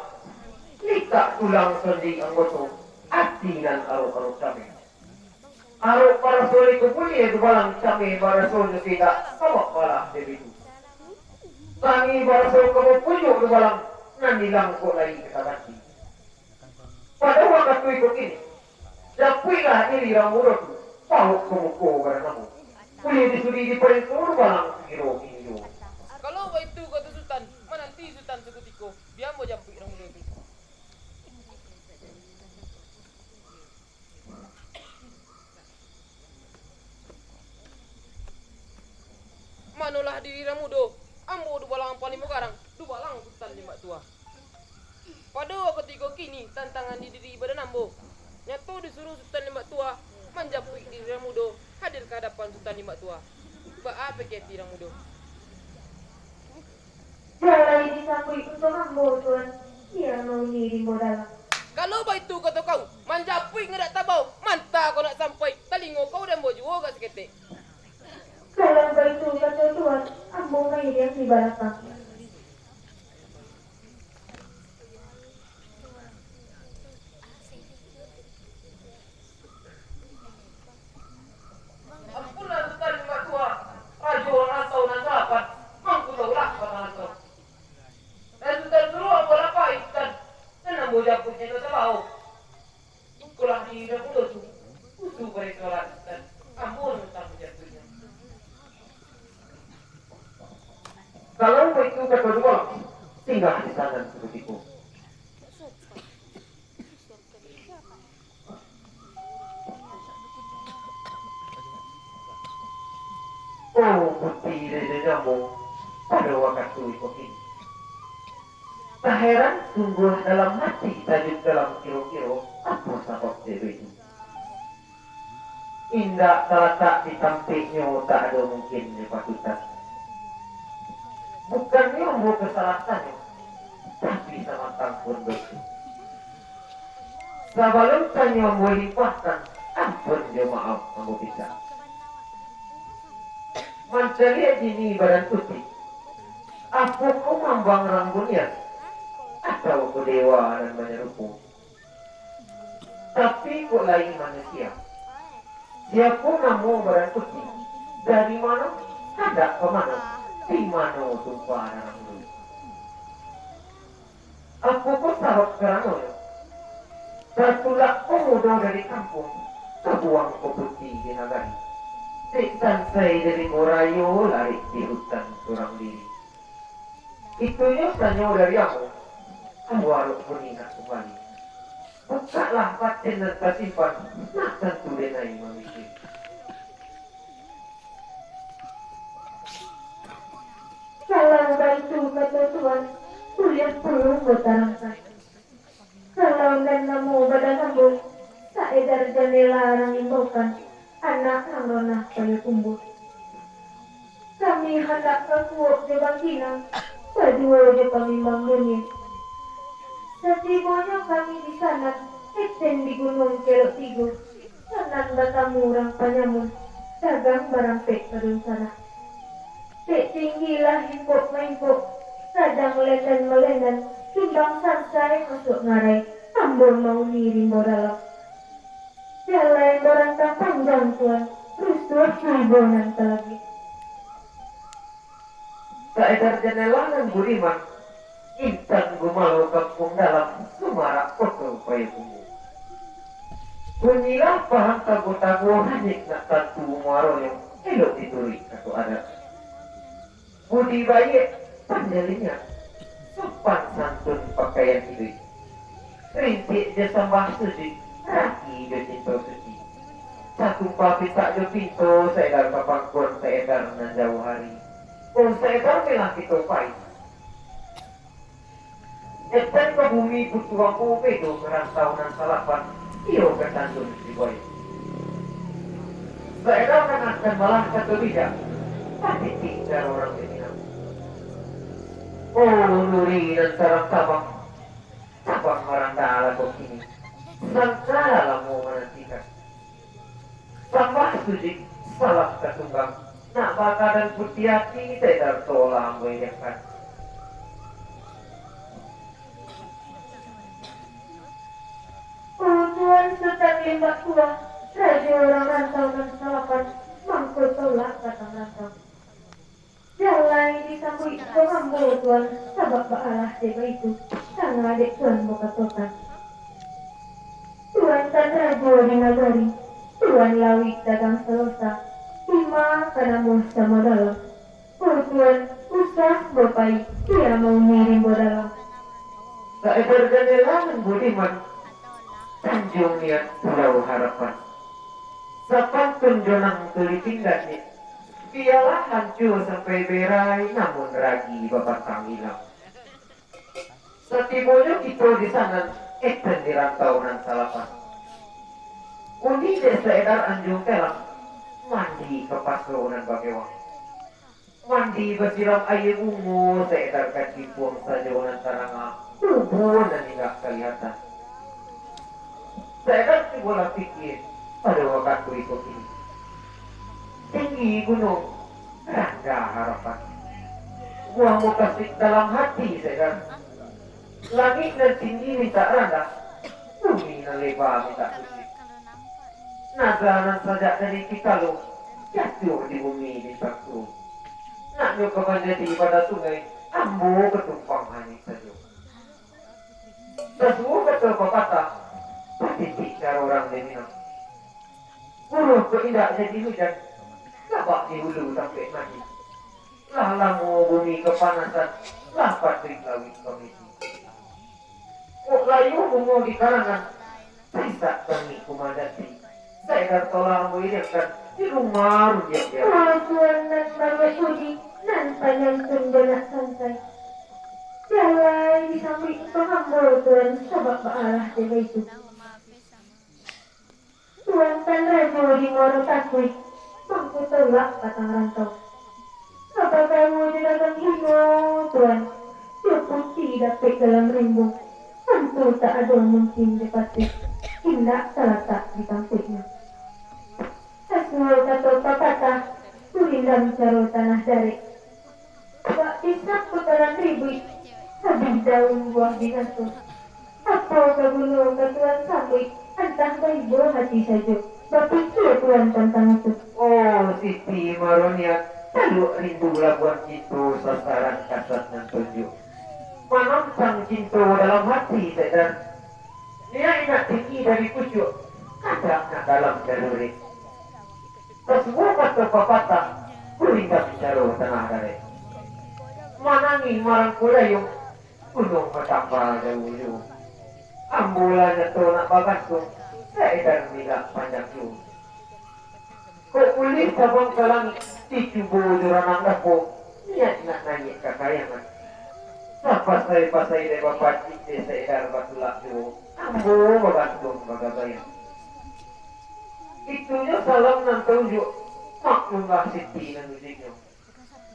Lika tulang sendi anggota. Ati dan aruk-aruk kami. Aruk para soli kupuli itu malam kami para soli tidak kawak malah dari itu. Kami para soli kamu pujuk itu malam nandilang kok lagi kita mati. Pada waktu itu ini, dapilah diri ramurut, pahuk kemuku karena kamu. Kuliah disudi di perintah balang kiro. Kalau itu kata Sultan, menanti Sultan sekutiko, dia mau jampi orang muda itu. Manulah diri ramudo, ambo du balang paling mukarang, du balang Sultan lima tua. Pada ketika kini tantangan di diri badan ambo, nyato disuruh Sultan lima tua menjapui diri ramudo hadir ke hadapan Sultan lima tua. Apa keti ramudo? Jalai disambui untuk ambo tuan. Dia mau ngirim modal. Kalau itu kata kau, manjapui ngedak tabau, mantah kau nak sampai, talingo kau dan bojo gak seketik. Kalau begitu kata tuan, ambo main yang di belakang. Ampunlah Sultan lima tua, rajo rantau dan sahabat, mangku taulah patah dan Sultan suruh apa apa Sultan, dan ambo japutnya itu tabau. Ikulah di hidup mulut tu, usu beritolah Sultan, ambo tentang japutnya. Kalau begitu kata dua, singgah di sana sekutiku. Oh, putih dari jambu pada waktu itu ini. Tak heran sungguh dalam hati tajuk dalam kiro-kiro apa sebab dewa itu. Indah terletak di tampiknya tak ada mungkin dipatutan. Bukan ilmu kesalahannya, tapi sama pun begitu. Sebelum tanya mau limpahkan, ampun dia maaf kamu bisa. Mencari ini badan putih. Apa kau mambang rambutnya? Atau kau dewa dan menyerupu? Tapi kau lain manusia. Siapa namamu badan putih? Dari mana? Ada ke mana? Di mana tumpah dalam dulu? Aku kau sahabat kerana tertulak pemuda dari kampung, terbuang ke putih di nagari. Santai dari Morayo lari di hutan seorang diri. Itunya tanya dari aku harus mengingat kembali. Bukalah batin dan tersimpan, nak tentu denai memikir. Kalau begitu kata tuan, kuliah perlu bertarangkan. Kalau dan namo badan ambo, tak edar jendela orang imbaukan. Anak anggona kaya kumbu. Kami hendak kesuap di bangkinang, berdua di pemimbang dunia. Setibonya kami di sana, eten di gunung Kerok Tigo, sanan batamu orang panyamun, dagang barang pek kedun sana. Pek tinggilah himpok maimpok, sadang lenden melenden, timbang sansai masuk ngarai, ambon mau ngirim bodalak. Jalan barang tak panjang tuan, terus ribuan lagi. Seedar jendela dan budiman, intan gumalu kampung dalam, semarak foto kaya kumu. Bunyilah paham tabu-tabu hanyik nak tatu muaronya, elok dituri atau ada. Budi baik, panjalinya, sopan santun pakaian hidup. Rintik dia sembah suci, raki dia cinta suci. Satu papi tak dia pintu, seedar kapangkun, seedar nan jauh hari. Oh, seedar melah kita pahit. Etan ke bumi butuh aku pedo merantau nan salapan, iyo ketandun si boy. Seedar kan akan malah kata bijak, tapi tinggal orang Vietnam. Oh, nuri dan sarang sabang, sabang merandala kau kini. Sangkala lamu menantikan. Sambah suci, salah ketunggang. Nak baka dan putih hati, sedar tola membayangkan. limbak tua, raja orang rantau dan salapan, mangkut tolak datang rantau. Jalan disambut pengambil tuan, sabak baalah jaga itu, sang adik tuan buka totan. Tuan tan raja di nagari, tuan lawik dagang selosa, lima kanamu sama dalam. Tuan usah berpai, dia mau ngirim bodalam. Seekor jendela Budiman, Tanjung Niat Pulau Harapan. Sapantun jonang tuliting dani, pialah hancur sampai berai, namun ragi babatang hilang. Setibonya itu di sana, eten di rantau nan salapan. Uni desa edar anjung telang, mandi ke paso nan bagewang. Mandi bersiram air ungu, seedar kaki buang saja nan taranga, kubur dan tidak kelihatan. Seedar si bola pikir, pada waktu itu ini. Tinggi gunung, rendah harapan. Gua mau kasih dalam hati seedar. Langit dan tinggi minta rendah, bumi dan lebar minta tinggi. Naga saja dari kita lo, jatuh di bumi minta turun. Nak nyo kebanjati pada sungai, ambo ketumpang hanyut saja. Sesuatu betul kata, titik cara orang Denina. Guru keindah jadi hujan, labak di hulu sampai mati. Lah lamu bumi kepanasan, lah patrik lawit komisi. Kok layu bungo di karangan, bisa kami kumandati. Saya akan tolak mengingatkan di rumah rujuk dia. Tuan dan banyak uji, nan panjang tunjana santai. Jalan disambut pengambil tuan, sabak baalah jaga itu. Tuan tan raja di moro takui, mangku tolak batang rantau. Apa kamu di dalam hino, tuan? Dia putih dapat dalam rimbung. Tentu tak ada mungkin dipati. Indah terletak di tampiknya. Asmul kata patah, kurindam caro tanah dari. Bak isap putaran ribut, habis daun buah binatu. Apa ke gunung ke tuan sambut, entah baik hati saja. Berpikir tuan tentang itu. Oh, Siti Maronia, lalu rindu labuan cinta sasaran kasat dan tunjuk. Manontang cinta dalam hati sedang. Dia ingat tinggi dari pucuk, kadang dalam jaluri. Semua kata patah, kuringkat bicara tengah dari. Manangi marang kulayung, gunung petapa jauh-jauh. Ambulanya tu nak bagasung, seedar minyak panjang jauh. Kau kulit sabang ke langit, dicubu juranang dapo, niat nak naik kekayangan. Pasai-pasai de bapak cik seedar batulak jauh, ambu bagasung bagabayan. Itunya salam nan tunjuk, maklumlah Siti nan usiknya.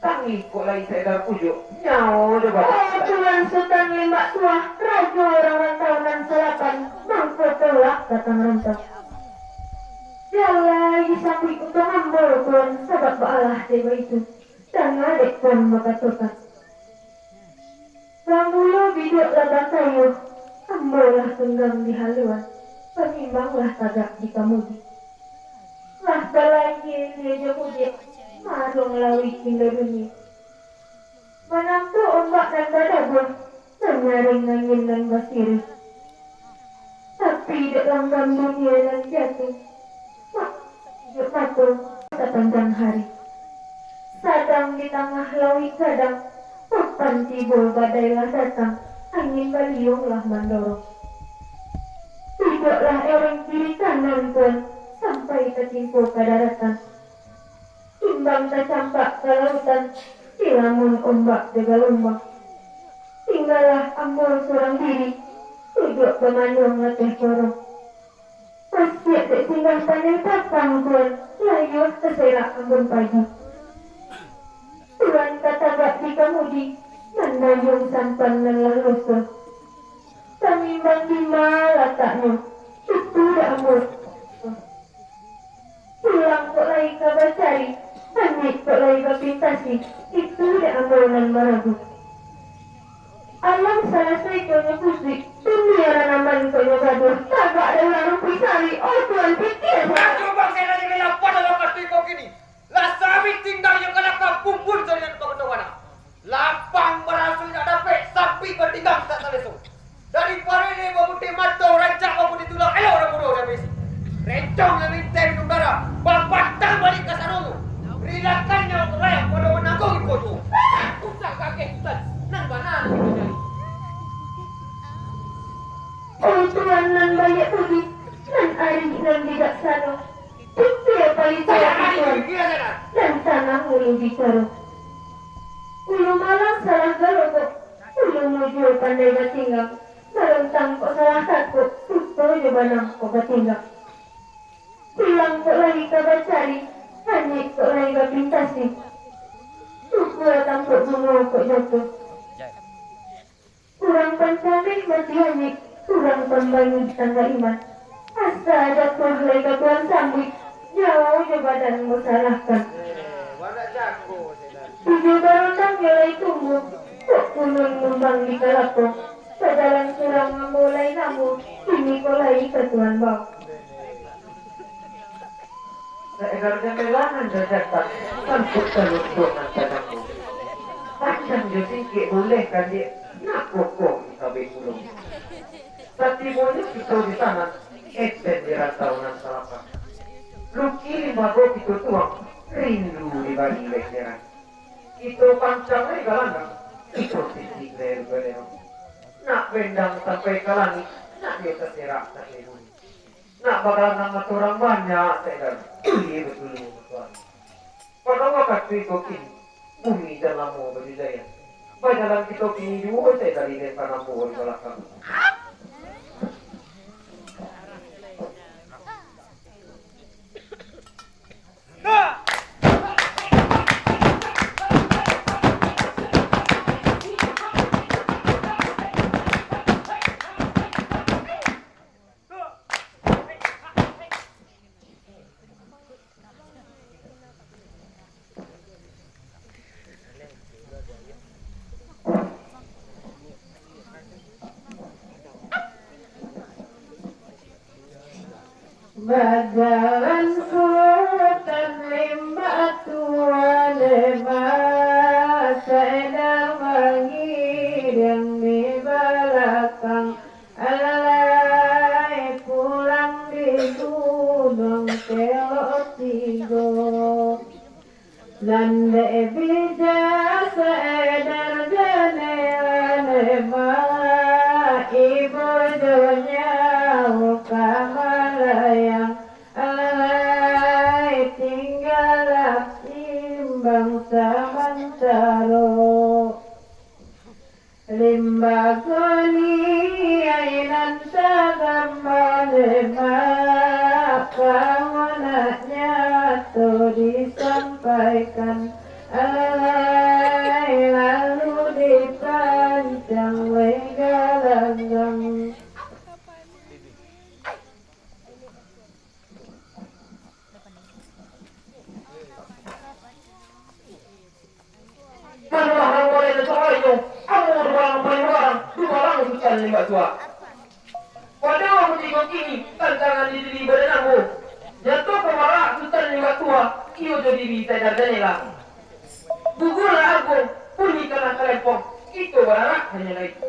Tangi kok lagi seedar pujuk, nyawa de bagasung. Tuan Sultan limbak tua, raja orang rantau dan selatan, mangku tolak datang rantau. Jalan disambut untuk ambil tuan, sabak baalah jaga itu. Dan adik tuan berkatakan. Bangulu biduk labang kayu, ambillah tunggang di haluan, penimbanglah tagak di kamudi. Lah balai dia mujik, marung lawik hingga dunia. Menantu ombak dan badabur, menyaring angin dan basiri. Tapi dalam dunia dan jatuh, hidup patung sepanjang hari. Sadang di tengah lawik kadang, papan tibul badailah datang, angin baliunglah mendorong. Tidaklah ereng kiri kanan tuan, sampai tertimpu ke daratan. Timbang tercampak ke lautan, silamun ombak jaga lombang. Tinggallah ambul seorang diri, duduk bermanung letih korong. Pasir tak singgah pandai tapang tuan, layu terserak ambun pagi. Tuan kata bak di kamudi, mendayung sampan lelah lusuh. Tamimbang lima letaknya, itu dah ambul. Pulang kok lagi kabar cari, ambil kok lagi kapintasi, itu dah ambul nan maragu. Alam salah saya kau kusik, dunia ranaman kau gaduh, tagak ulang pisari, oh tuan pikir. Aku bang saya lagi lapar dalam kaki kau kini. Lah sabi tinggal yang kena kampung pun jangan kau ketawana. Lapang berhasil tak dapat sapi kau tinggal tak salesu. Daripada ini babu mata rancak babu ditulang elok orang bodoh dah besi. Rencong yang minta minum darah. Babatang balik ke sarung. Rilakan yang layak pada menanggung ikut tu. Usah kakek hutan. Nang mana kita jadi. Oh tuan nan banyak pergi, nan ari nan bijaksana. Pikir paling Saya saya hari tuan. gila sana. Dan tanah ulu bicara. Ulu malang salah garogo. Ulu muju pandai batinggap. Marentang kok salah satu. Tuto je banang kok batinggap. Pulang kok lagi ke bacari. Hanyik kok lagi ke pintasi. Tuku datang kok bunga kok jatuh. Kurang pancamik mati hanyik. Kurang pembangun tangga iman. Asa jatuh lagi ke tuan sambik. Jauh je badan salahkan. Warna jago saya. Tujuh barondang mulai tumbuh. Kok kunun numbang di kalapong. Sejalan kurang mulai namu. Kini kolai ketuan bau. Seedar jemelanan jajatan, tanpuk teluntungan padaku. Panjang jusingki boleh kan dia nak kokok di kabin ulung. Satimonyo kita di sana, eten di rantauan salapan. Luki lima go kita tuang, rindu di balik lekeran. Kita pancang lagi kalangan, kita sisi ler-ler. Nak bendang sampai ke langit, nak dia terserak tak lebih. Nak bakal nama orang banyak seedar. Iya betul tuan. Pada waktu itu kini, bumi dalam mau berdaya. Bajalan kita kini juga saya dari depan aku di belakang. Bajalan hutan limbah tua lebat, seedar mangir yang di belakang. Alai pulang di gunung Teotigo. Landai bijak seedar jendela lebat, ibu dunia Kamalayang. Alai tinggal timbang samantaro. Limbah goni ainan sagamba lemak. Kawanaknya tu disampaikan. Alai lalu dipancang legalangang. Mana boleh tersoal itu? Aku orang dua orang hutan lima tua. Pada waktu tiga kini, tantangan di diri badan aku. Jatuh pemarah hutan lima tua, iyo jadi bisa dardanela. Gugurlah aku, pulih kena kelepong. Itu barang hanya itu.